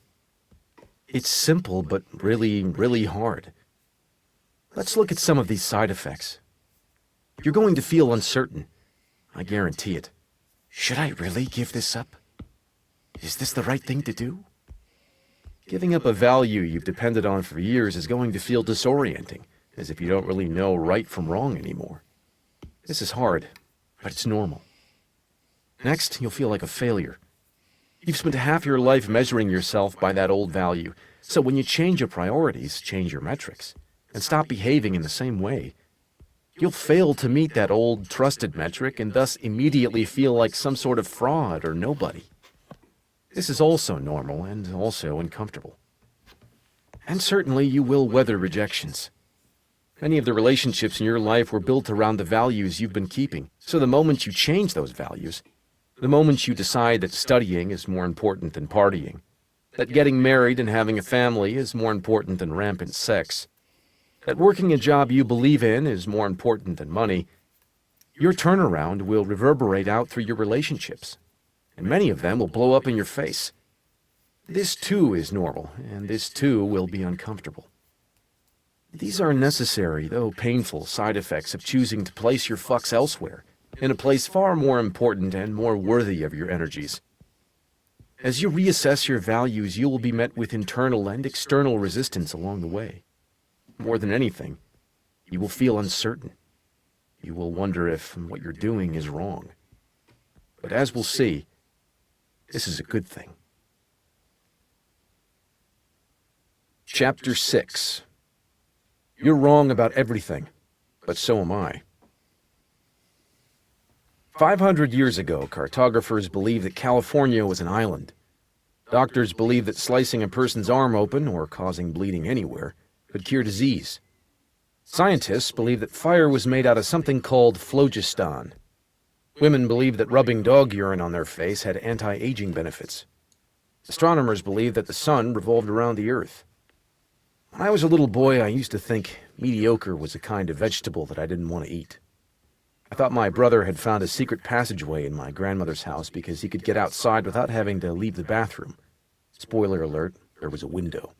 It's simple, but really, really hard. Let's look at some of these side effects. You're going to feel uncertain. I guarantee it. Should I really give this up? Is this the right thing to do? Giving up a value you've depended on for years is going to feel disorienting, as if you don't really know right from wrong anymore. This is hard, but it's normal. Next, you'll feel like a failure. You've spent half your life measuring yourself by that old value, so when you change your priorities, change your metrics, and stop behaving in the same way, you'll fail to meet that old trusted metric and thus immediately feel like some sort of fraud or nobody. This is also normal and also uncomfortable. And certainly you will weather rejections. Many of the relationships in your life were built around the values you've been keeping, so the moment you change those values, the moment you decide that studying is more important than partying, that getting married and having a family is more important than rampant sex, that working a job you believe in is more important than money, your turnaround will reverberate out through your relationships, and many of them will blow up in your face. This too is normal, and this too will be uncomfortable. These are necessary, though painful, side effects of choosing to place your fucks elsewhere, in a place far more important and more worthy of your energies. As you reassess your values, you will be met with internal and external resistance along the way. more than anything, you will feel uncertain. You will wonder if what you're doing is wrong. But as we'll see, this is a good thing. Chapter 6. You're wrong about everything, but so am I. 500 years ago, cartographers believed that California was an island. Doctors believed that slicing a person's arm open, or causing bleeding anywhere, could cure disease. Scientists believed that fire was made out of something called phlogiston. Women believed that rubbing dog urine on their face had anti-aging benefits. Astronomers believed that the sun revolved around the earth. When I was a little boy, I used to think mediocre was a kind of vegetable that I didn't want to eat. I thought my brother had found a secret passageway in my grandmother's house because he could get outside without having to leave the bathroom. Spoiler alert, there was a window.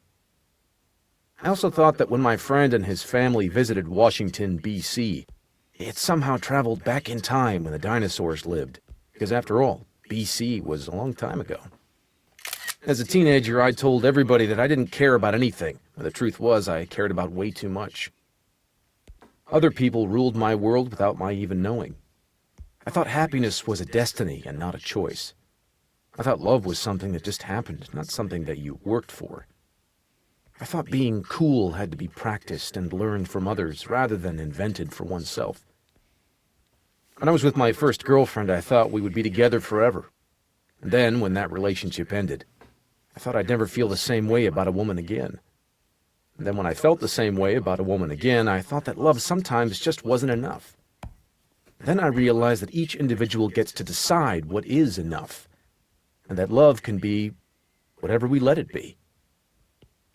I also thought that when my friend and his family visited Washington, B.C., he had somehow traveled back in time when the dinosaurs lived, because after all, B.C. was a long time ago. As a teenager, I told everybody that I didn't care about anything, when the truth was I cared about way too much. Other people ruled my world without my even knowing. I thought happiness was a destiny and not a choice. I thought love was something that just happened, not something that you worked for. I thought being cool had to be practiced and learned from others rather than invented for oneself. When I was with my first girlfriend, I thought we would be together forever. And then, when that relationship ended, I thought I'd never feel the same way about a woman again. And then when I felt the same way about a woman again, I thought that love sometimes just wasn't enough. Then I realized that each individual gets to decide what is enough, and that love can be whatever we let it be.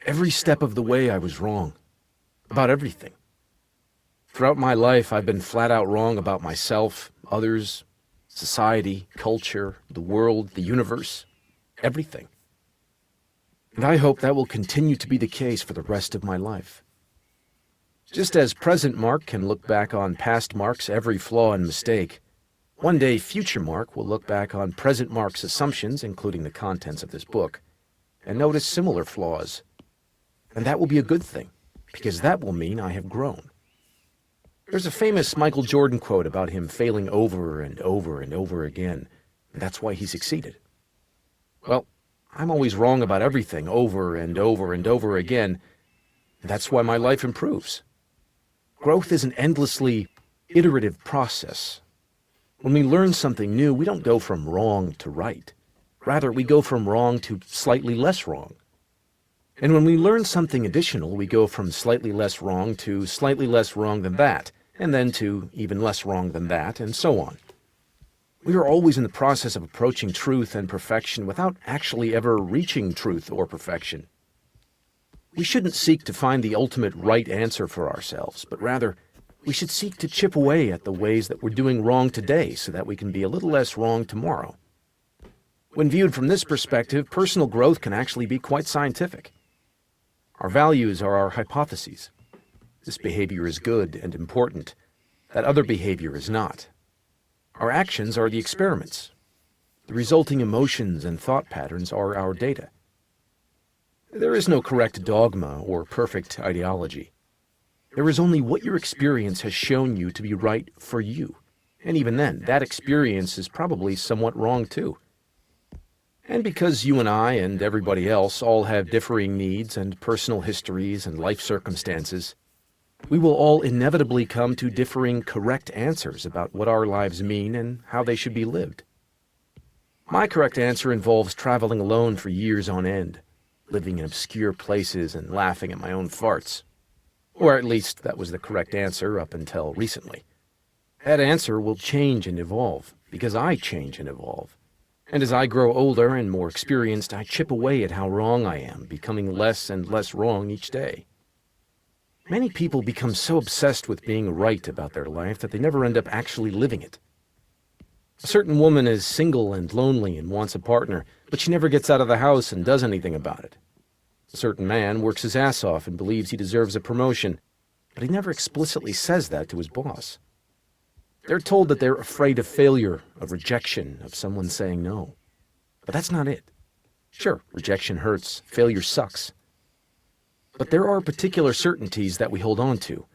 Every step of the way I was wrong, about everything. Throughout my life, I've been flat out wrong about myself, others, society, culture, the world, the universe, everything. And I hope that will continue to be the case for the rest of my life. Just as present Mark can look back on past Mark's every flaw and mistake, one day future Mark will look back on present Mark's assumptions, including the contents of this book, and notice similar flaws. And that will be a good thing, because that will mean I have grown. There's a famous Michael Jordan quote about him failing over and over and over again, and that's why he succeeded. Well, I'm always wrong about everything over and over and over again, and that's why my life improves. Growth is an endlessly iterative process. When we learn something new, we don't go from wrong to right. Rather, we go from wrong to slightly less wrong. And when we learn something additional, we go from slightly less wrong to slightly less wrong than that, and then to even less wrong than that, and so on. We are always in the process of approaching truth and perfection without actually ever reaching truth or perfection. We shouldn't seek to find the ultimate right answer for ourselves, but rather, we should seek to chip away at the ways that we're doing wrong today so that we can be a little less wrong tomorrow. When viewed from this perspective, personal growth can actually be quite scientific. Our values are our hypotheses. This behavior is good and important. That other behavior is not. Our actions are the experiments. The resulting emotions and thought patterns are our data. There is no correct dogma or perfect ideology. There is only what your experience has shown you to be right for you. And even then, that experience is probably somewhat wrong too. And because you and I and everybody else all have differing needs and personal histories and life circumstances, we will all inevitably come to differing correct answers about what our lives mean and how they should be lived. My correct answer involves traveling alone for years on end, living in obscure places and laughing at my own farts. Or at least that was the correct answer up until recently. That answer will change and evolve, because I change and evolve. And as I grow older and more experienced, I chip away at how wrong I am, becoming less and less wrong each day. Many people become so obsessed with being right about their life that they never end up actually living it. A certain woman is single and lonely and wants a partner, but she never gets out of the house and does anything about it. A certain man works his ass off and believes he deserves a promotion, but he never explicitly says that to his boss. They're told that they're afraid of failure, of rejection, of someone saying no. But that's not it. Sure, rejection hurts, failure sucks. But there are particular certainties that we hold on to,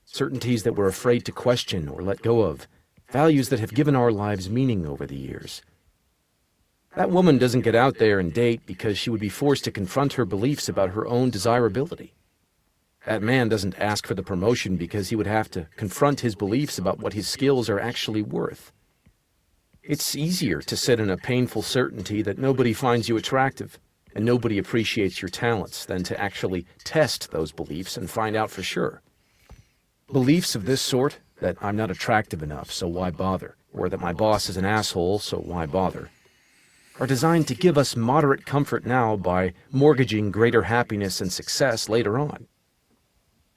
certainties that we're afraid to question or let go of, values that have given our lives meaning over the years. That woman doesn't get out there and date because she would be forced to confront her beliefs about her own desirability. That man doesn't ask for the promotion because he would have to confront his beliefs about what his skills are actually worth. It's easier to sit in a painful certainty that nobody finds you attractive and nobody appreciates your talents than to actually test those beliefs and find out for sure. Beliefs of this sort, that I'm not attractive enough, so why bother, or that my boss is an asshole, so why bother, are designed to give us moderate comfort now by mortgaging greater happiness and success later on.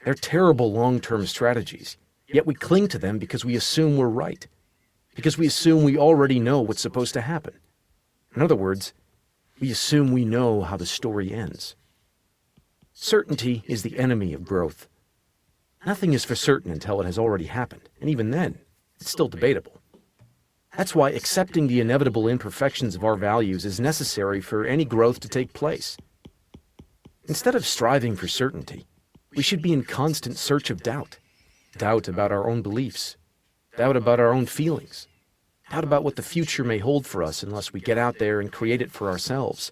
They're terrible long-term strategies, yet we cling to them because we assume we're right, because we assume we already know what's supposed to happen. In other words, we assume we know how the story ends. Certainty is the enemy of growth. Nothing is for certain until it has already happened, and even then, it's still debatable. That's why accepting the inevitable imperfections of our values is necessary for any growth to take place. Instead of striving for certainty, we should be in constant search of doubt. Doubt about our own beliefs. Doubt about our own feelings. Doubt about what the future may hold for us unless we get out there and create it for ourselves.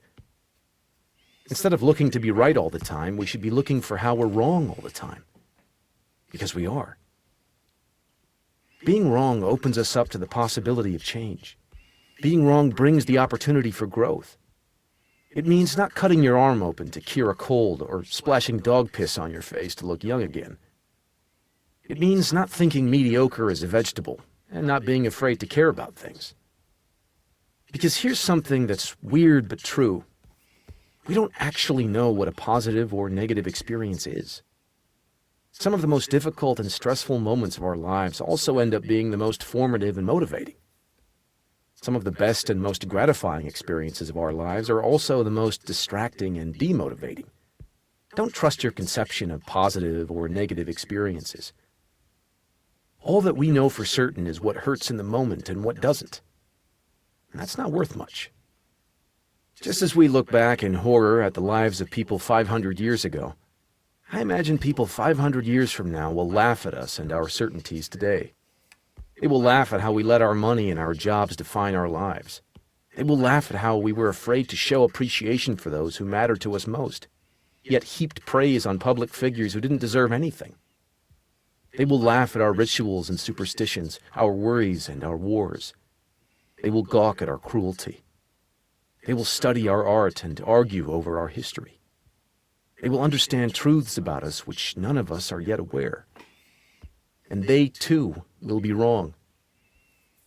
Instead of looking to be right all the time, we should be looking for how we're wrong all the time. Because we are. Being wrong opens us up to the possibility of change. Being wrong brings the opportunity for growth. It means not cutting your arm open to cure a cold or splashing dog piss on your face to look young again. It means not thinking mediocre is a vegetable and not being afraid to care about things. Because here's something that's weird but true. We don't actually know what a positive or negative experience is. Some of the most difficult and stressful moments of our lives also end up being the most formative and motivating. Some of the best and most gratifying experiences of our lives are also the most distracting and demotivating. Don't trust your conception of positive or negative experiences. All that we know for certain is what hurts in the moment and what doesn't. And that's not worth much. Just as we look back in horror at the lives of people 500 years ago, I imagine people 500 years from now will laugh at us and our certainties today. They will laugh at how we let our money and our jobs define our lives. They will laugh at how we were afraid to show appreciation for those who mattered to us most, yet heaped praise on public figures who didn't deserve anything. They will laugh at our rituals and superstitions, our worries and our wars. They will gawk at our cruelty. They will study our art and argue over our history. They will understand truths about us which none of us are yet aware. And they, too, will be wrong.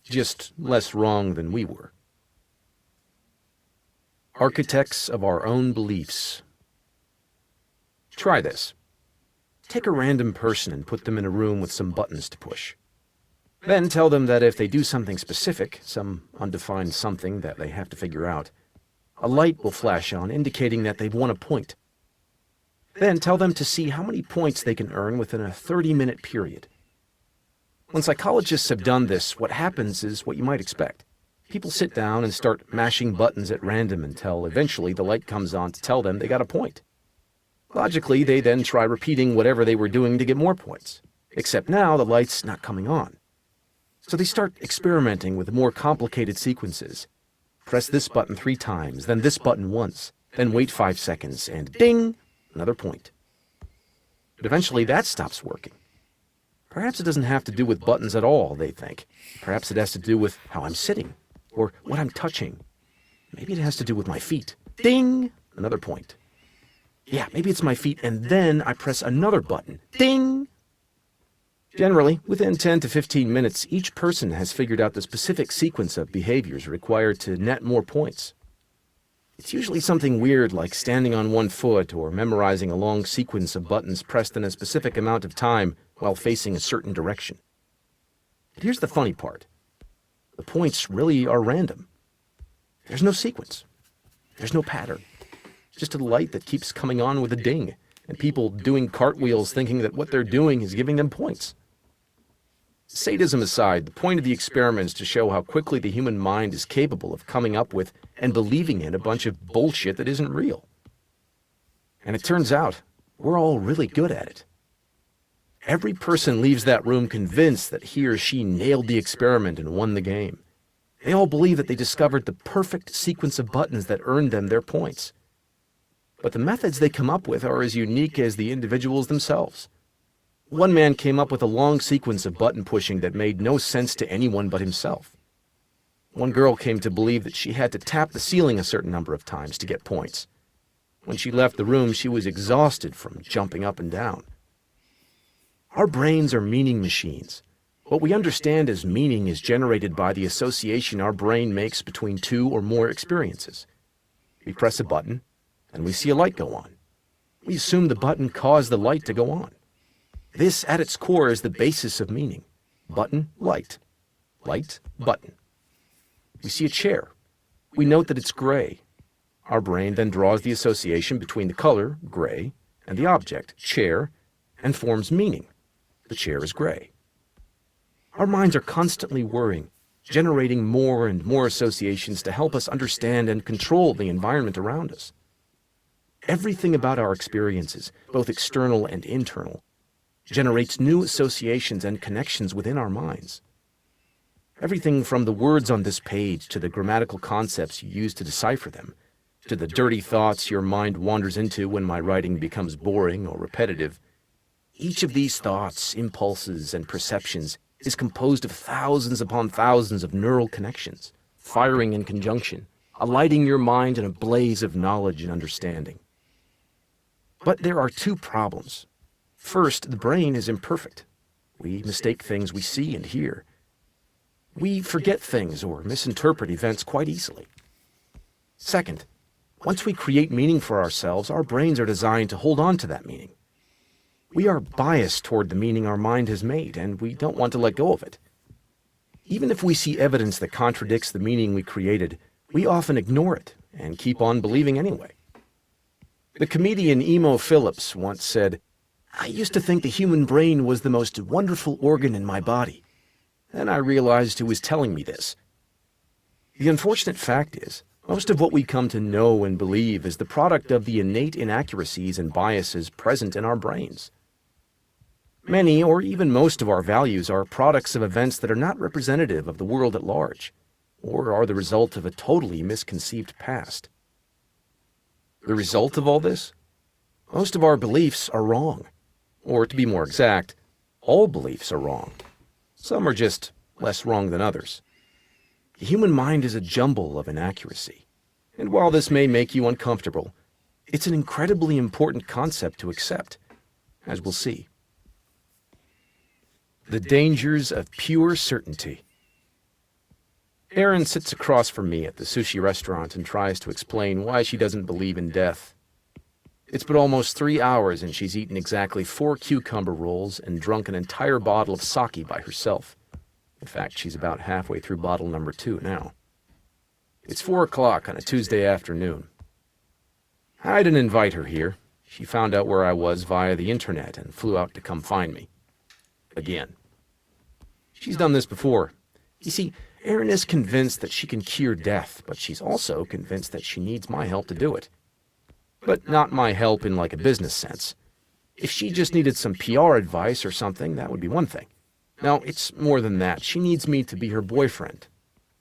Just less wrong than we were. Architects of our own beliefs. Try this. Take a random person and put them in a room with some buttons to push. Then tell them that if they do something specific, some undefined something that they have to figure out, a light will flash on indicating that they've won a point. Then tell them to see how many points they can earn within a 30-minute period. When psychologists have done this, what happens is what you might expect. People sit down and start mashing buttons at random until eventually the light comes on to tell them they got a point. Logically, they then try repeating whatever they were doing to get more points. Except now the light's not coming on. So they start experimenting with more complicated sequences. Press this button 3 times, then this button once, then wait 5 seconds, and ding! Another point. But eventually that stops working. Perhaps it doesn't have to do with buttons at all, they think. Perhaps it has to do with how I'm sitting, or what I'm touching. Maybe it has to do with my feet. Ding! Another point. Yeah, maybe it's my feet, and then I press another button. Ding! Generally, within 10 to 15 minutes, each person has figured out the specific sequence of behaviors required to net more points. It's usually something weird like standing on one foot or memorizing a long sequence of buttons pressed in a specific amount of time while facing a certain direction. But here's the funny part. The points really are random. There's no sequence. There's no pattern. Just a light that keeps coming on with a ding, and people doing cartwheels thinking that what they're doing is giving them points. Sadism aside, the point of the experiment is to show how quickly the human mind is capable of coming up with and believing in a bunch of bullshit that isn't real. And it turns out, we're all really good at it. Every person leaves that room convinced that he or she nailed the experiment and won the game. They all believe that they discovered the perfect sequence of buttons that earned them their points. But the methods they come up with are as unique as the individuals themselves. One man came up with a long sequence of button pushing that made no sense to anyone but himself. One girl came to believe that she had to tap the ceiling a certain number of times to get points. When she left the room, she was exhausted from jumping up and down. Our brains are meaning machines. What we understand as meaning is generated by the association our brain makes between two or more experiences. We press a button, and we see a light go on. We assume the button caused the light to go on. This, at its core, is the basis of meaning. Button, light. Light, button. We see a chair. We note that it's gray. Our brain then draws the association between the color, gray, and the object, chair, and forms meaning. The chair is gray. Our minds are constantly worrying, generating more and more associations to help us understand and control the environment around us. Everything about our experiences, both external and internal, generates new associations and connections within our minds. Everything from the words on this page to the grammatical concepts you use to decipher them, to the dirty thoughts your mind wanders into when my writing becomes boring or repetitive. Each of these thoughts, impulses, and perceptions is composed of thousands upon thousands of neural connections, firing in conjunction, alighting your mind in a blaze of knowledge and understanding. But there are two problems. First, the brain is imperfect. We mistake things we see and hear. We forget things or misinterpret events quite easily. Second, once we create meaning for ourselves, our brains are designed to hold on to that meaning. We are biased toward the meaning our mind has made, and we don't want to let go of it. Even if we see evidence that contradicts the meaning we created, we often ignore it and keep on believing anyway. The comedian Emo Phillips once said, "I used to think the human brain was the most wonderful organ in my body. Then I realized who was telling me this." The unfortunate fact is, most of what we come to know and believe is the product of the innate inaccuracies and biases present in our brains. Many, or even most of our values are products of events that are not representative of the world at large, or are the result of a totally misconceived past. The result of all this? Most of our beliefs are wrong. Or, to be more exact, all beliefs are wrong. Some are just less wrong than others. The human mind is a jumble of inaccuracy. And while this may make you uncomfortable, it's an incredibly important concept to accept, as we'll see. The dangers of pure certainty. Erin sits across from me at the sushi restaurant and tries to explain why she doesn't believe in death. It's been almost 3 hours and she's eaten exactly 4 cucumber rolls and drunk an entire bottle of sake by herself. In fact, she's about halfway through bottle number 2 now. It's 4 o'clock on a Tuesday afternoon. I didn't invite her here. She found out where I was via the internet and flew out to come find me. Again. She's done this before. You see, Erin is convinced that she can cure death, but she's also convinced that she needs my help to do it. But not my help in like a business sense. If she just needed some PR advice or something, that would be one thing. No, it's more than that. She needs me to be her boyfriend.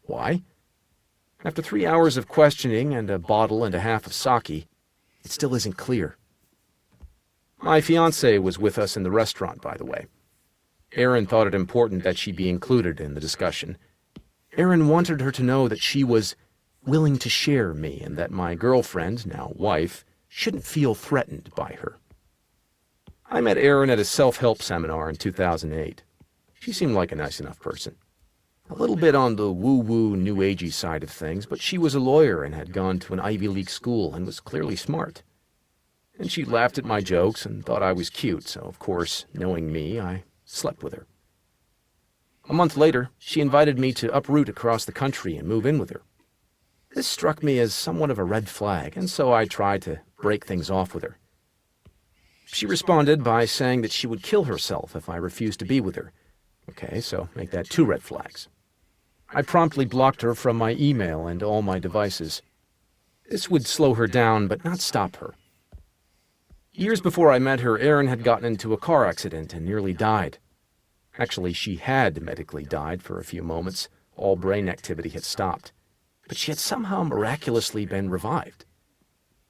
Why? After 3 hours of questioning and a bottle and a half of sake, it still isn't clear. My fiancé was with us in the restaurant, by the way. Erin thought it important that she be included in the discussion. Erin wanted her to know that she was willing to share me and that my girlfriend, now wife, shouldn't feel threatened by her. I met Erin at a self-help seminar in 2008. She seemed like a nice enough person. A little bit on the woo-woo, new agey side of things, but she was a lawyer and had gone to an Ivy League school and was clearly smart. And she laughed at my jokes and thought I was cute, so of course, knowing me, I slept with her. A month later, she invited me to uproot across the country and move in with her. This struck me as somewhat of a red flag, and so I tried to break things off with her. She responded by saying that she would kill herself if I refused to be with her. Okay, so make that 2 red flags. I promptly blocked her from my email and all my devices. This would slow her down, but not stop her. Years before I met her, Erin had gotten into a car accident and nearly died. Actually, she had medically died for a few moments. All brain activity had stopped. But she had somehow miraculously been revived.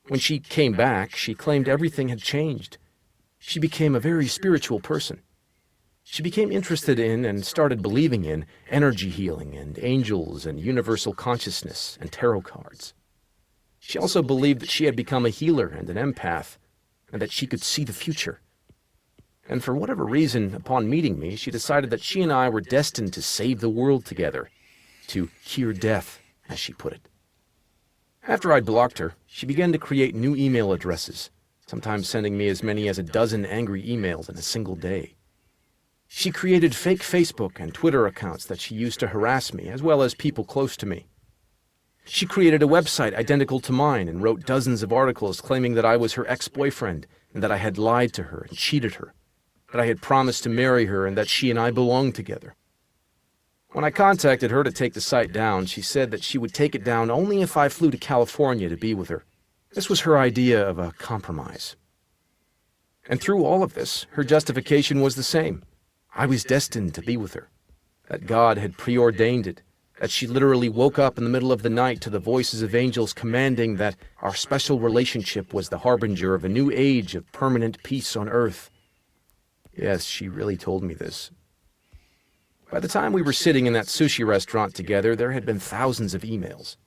When she came back, she claimed everything had changed. She became a very spiritual person. She became interested in and started believing in energy healing and angels and universal consciousness and tarot cards. She also believed that she had become a healer and an empath, and that she could see the future. And for whatever reason, upon meeting me, she decided that she and I were destined to save the world together, to cure death, as she put it. After I'd blocked her, she began to create new email addresses, sometimes sending me as many as a dozen angry emails in a single day. She created fake Facebook and Twitter accounts that she used to harass me, as well as people close to me. She created a website identical to mine and wrote dozens of articles claiming that I was her ex-boyfriend and that I had lied to her and cheated her, that I had promised to marry her and that she and I belonged together. When I contacted her to take the site down, she said that she would take it down only if I flew to California to be with her. This was her idea of a compromise. And through all of this, her justification was the same. I was destined to be with her, that God had preordained it, that she literally woke up in the middle of the night to the voices of angels commanding that our special relationship was the harbinger of a new age of permanent peace on earth. Yes, she really told me this. By the time we were sitting in that sushi restaurant together, there had been thousands of emails.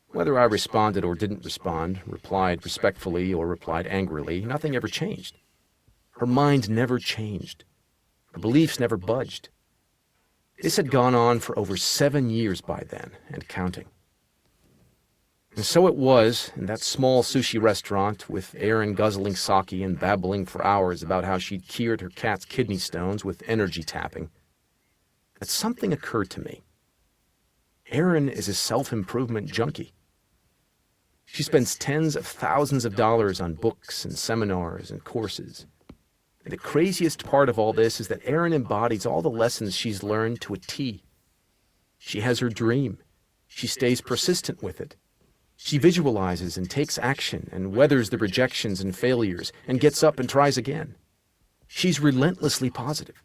Whether I responded or didn't respond, replied respectfully or replied angrily, nothing ever changed. Her mind never changed. Her beliefs never budged. This had gone on for over 7 years by then, and counting. And so it was, in that small sushi restaurant, with Erin guzzling sake and babbling for hours about how she'd cured her cat's kidney stones with energy tapping, that something occurred to me. Erin is a self-improvement junkie. She spends tens of thousands of dollars on books and seminars and courses. And the craziest part of all this is that Erin embodies all the lessons she's learned to a T. She has her dream. She stays persistent with it. She visualizes and takes action and weathers the rejections and failures and gets up and tries again. She's relentlessly positive.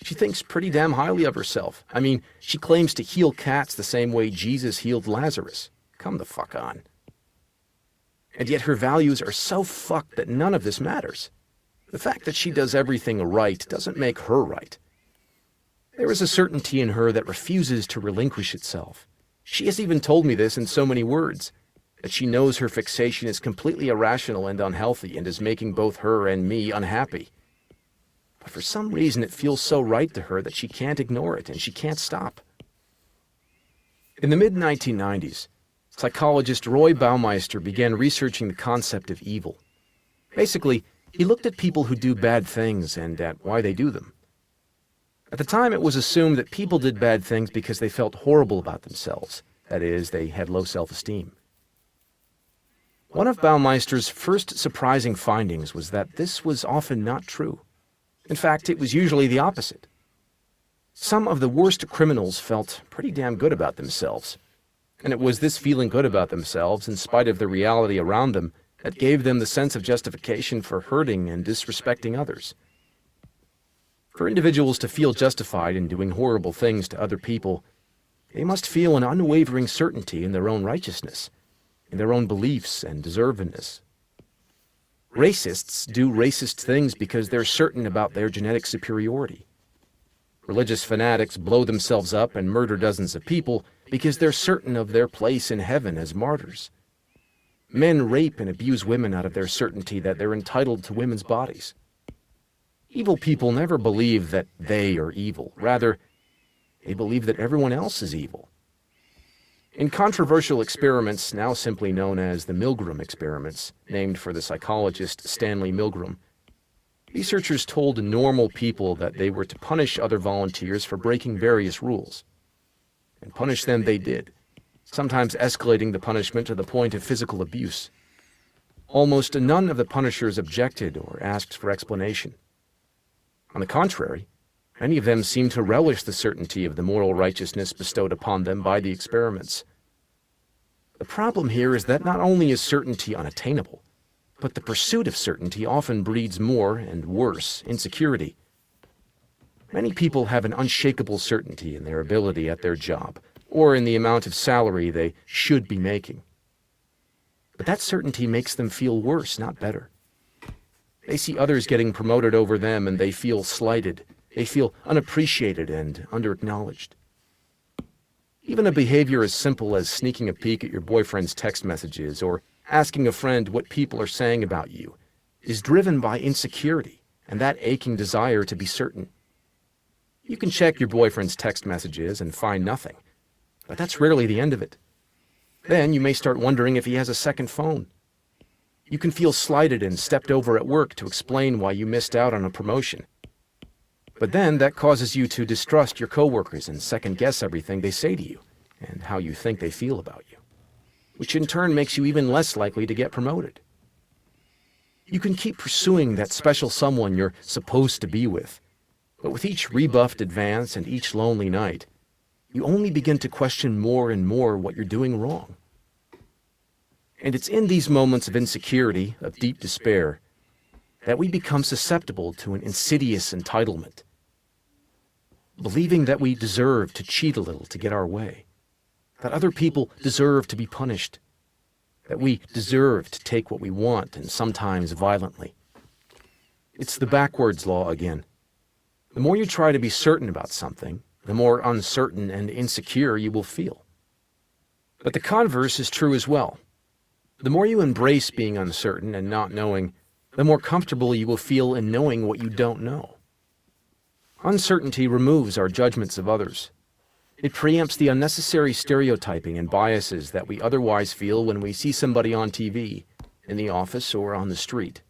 She thinks pretty damn highly of herself. I mean, she claims to heal cats the same way Jesus healed Lazarus. Come the fuck on. And yet her values are so fucked that none of this matters. The fact that she does everything right doesn't make her right. There is a certainty in her that refuses to relinquish itself. She has even told me this in so many words, that she knows her fixation is completely irrational and unhealthy and is making both her and me unhappy. But for some reason it feels so right to her that she can't ignore it and she can't stop. In the mid-1990s, psychologist Roy Baumeister began researching the concept of evil. Basically, he looked at people who do bad things and at why they do them. At the time, it was assumed that people did bad things because they felt horrible about themselves. That is, they had low self-esteem. One of Baumeister's first surprising findings was that this was often not true. In fact, it was usually the opposite. Some of the worst criminals felt pretty damn good about themselves. And it was this feeling good about themselves, in spite of the reality around them, that gave them the sense of justification for hurting and disrespecting others. For individuals to feel justified in doing horrible things to other people, they must feel an unwavering certainty in their own righteousness, in their own beliefs and deservedness. Racists do racist things because they're certain about their genetic superiority. Religious fanatics blow themselves up and murder dozens of people because they're certain of their place in heaven as martyrs. Men rape and abuse women out of their certainty that they're entitled to women's bodies. Evil people never believe that they are evil. Rather, they believe that everyone else is evil. In controversial experiments, now simply known as the Milgram experiments, named for the psychologist Stanley Milgram, researchers told normal people that they were to punish other volunteers for breaking various rules. And punish them they did, sometimes escalating the punishment to the point of physical abuse. Almost none of the punishers objected or asked for explanation. On the contrary, many of them seemed to relish the certainty of the moral righteousness bestowed upon them by the experiments. The problem here is that not only is certainty unattainable, But the pursuit of certainty often breeds more and worse insecurity. Many people have an unshakable certainty in their ability at their job, or in the amount of salary they should be making. But that certainty makes them feel worse, not better. They see others getting promoted over them and they feel slighted. They feel unappreciated and underacknowledged. Even a behavior as simple as sneaking a peek at your boyfriend's text messages or asking a friend what people are saying about you is driven by insecurity and that aching desire to be certain. You can check your boyfriend's text messages and find nothing, but that's rarely the end of it. Then you may start wondering if he has a second phone. You can feel slighted and stepped over at work to explain why you missed out on a promotion. But then that causes you to distrust your coworkers and second-guess everything they say to you and how you think they feel about you, which in turn makes you even less likely to get promoted. You can keep pursuing that special someone you're supposed to be with, but with each rebuffed advance and each lonely night, you only begin to question more and more what you're doing wrong. And it's in these moments of insecurity, of deep despair, that we become susceptible to an insidious entitlement, believing that we deserve to cheat a little to get our way, that other people deserve to be punished, that we deserve to take what we want, and sometimes violently. It's the backwards law again. The more you try to be certain about something, the more uncertain and insecure you will feel. But the converse is true as well. The more you embrace being uncertain and not knowing, the more comfortable you will feel in knowing what you don't know. Uncertainty removes our judgments of others. It preempts the unnecessary stereotyping and biases that we otherwise feel when we see somebody on TV, in the office, or on the street.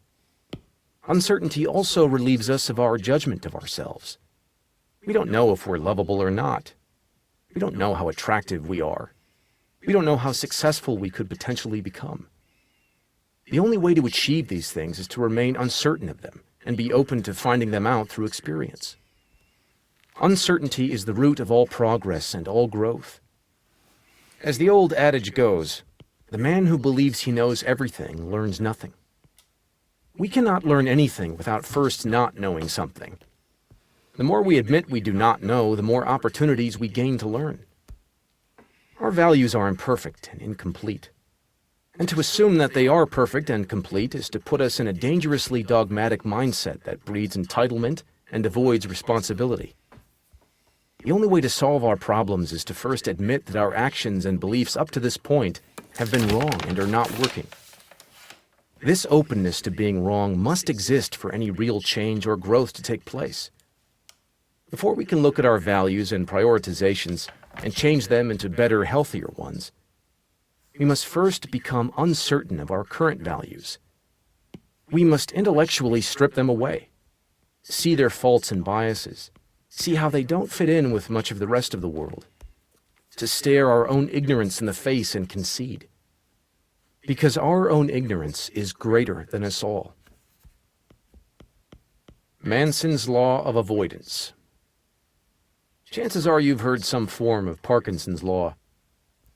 Uncertainty also relieves us of our judgment of ourselves. We don't know if we're lovable or not. We don't know how attractive we are. We don't know how successful we could potentially become. The only way to achieve these things is to remain uncertain of them and be open to finding them out through experience. Uncertainty is the root of all progress and all growth. As the old adage goes, the man who believes he knows everything learns nothing. We cannot learn anything without first not knowing something. The more we admit we do not know, the more opportunities we gain to learn. Our values are imperfect and incomplete. And to assume that they are perfect and complete is to put us in a dangerously dogmatic mindset that breeds entitlement and avoids responsibility. The only way to solve our problems is to first admit that our actions and beliefs up to this point have been wrong and are not working. This openness to being wrong must exist for any real change or growth to take place. Before we can look at our values and prioritizations and change them into better, healthier ones, we must first become uncertain of our current values. We must intellectually strip them away, see their faults and biases, see how they don't fit in with much of the rest of the world, to stare our own ignorance in the face and concede. Because our own ignorance is greater than us all. Manson's Law of Avoidance. Chances are you've heard some form of Parkinson's Law.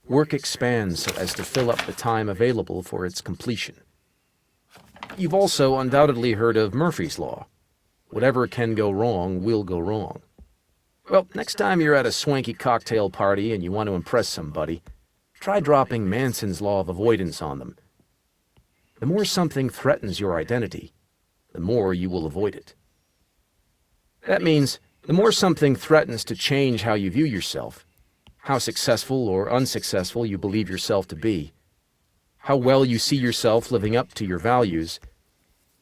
Work expands so as to fill up the time available for its completion. You've also undoubtedly heard of Murphy's Law. Whatever can go wrong will go wrong. Well, next time you're at a swanky cocktail party and you want to impress somebody, try dropping Manson's Law of Avoidance on them. The more something threatens your identity, the more you will avoid it. That means the more something threatens to change how you view yourself, how successful or unsuccessful you believe yourself to be, how well you see yourself living up to your values,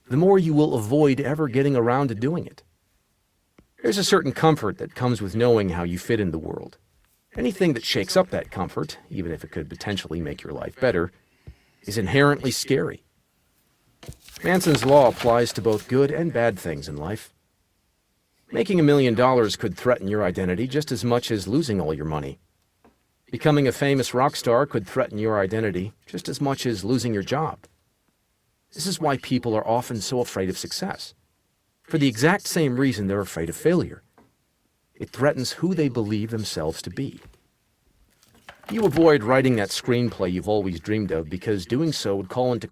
the more you will avoid ever getting around to doing it. There's a certain comfort that comes with knowing how you fit in the world. Anything that shakes up that comfort, even if it could potentially make your life better, is inherently scary. Manson's Law applies to both good and bad things in life. Making $1 million could threaten your identity just as much as losing all your money. Becoming a famous rock star could threaten your identity just as much as losing your job. This is why people are often so afraid of success. For the exact same reason they're afraid of failure. It threatens who they believe themselves to be. You avoid writing that screenplay you've always dreamed of because doing so would call into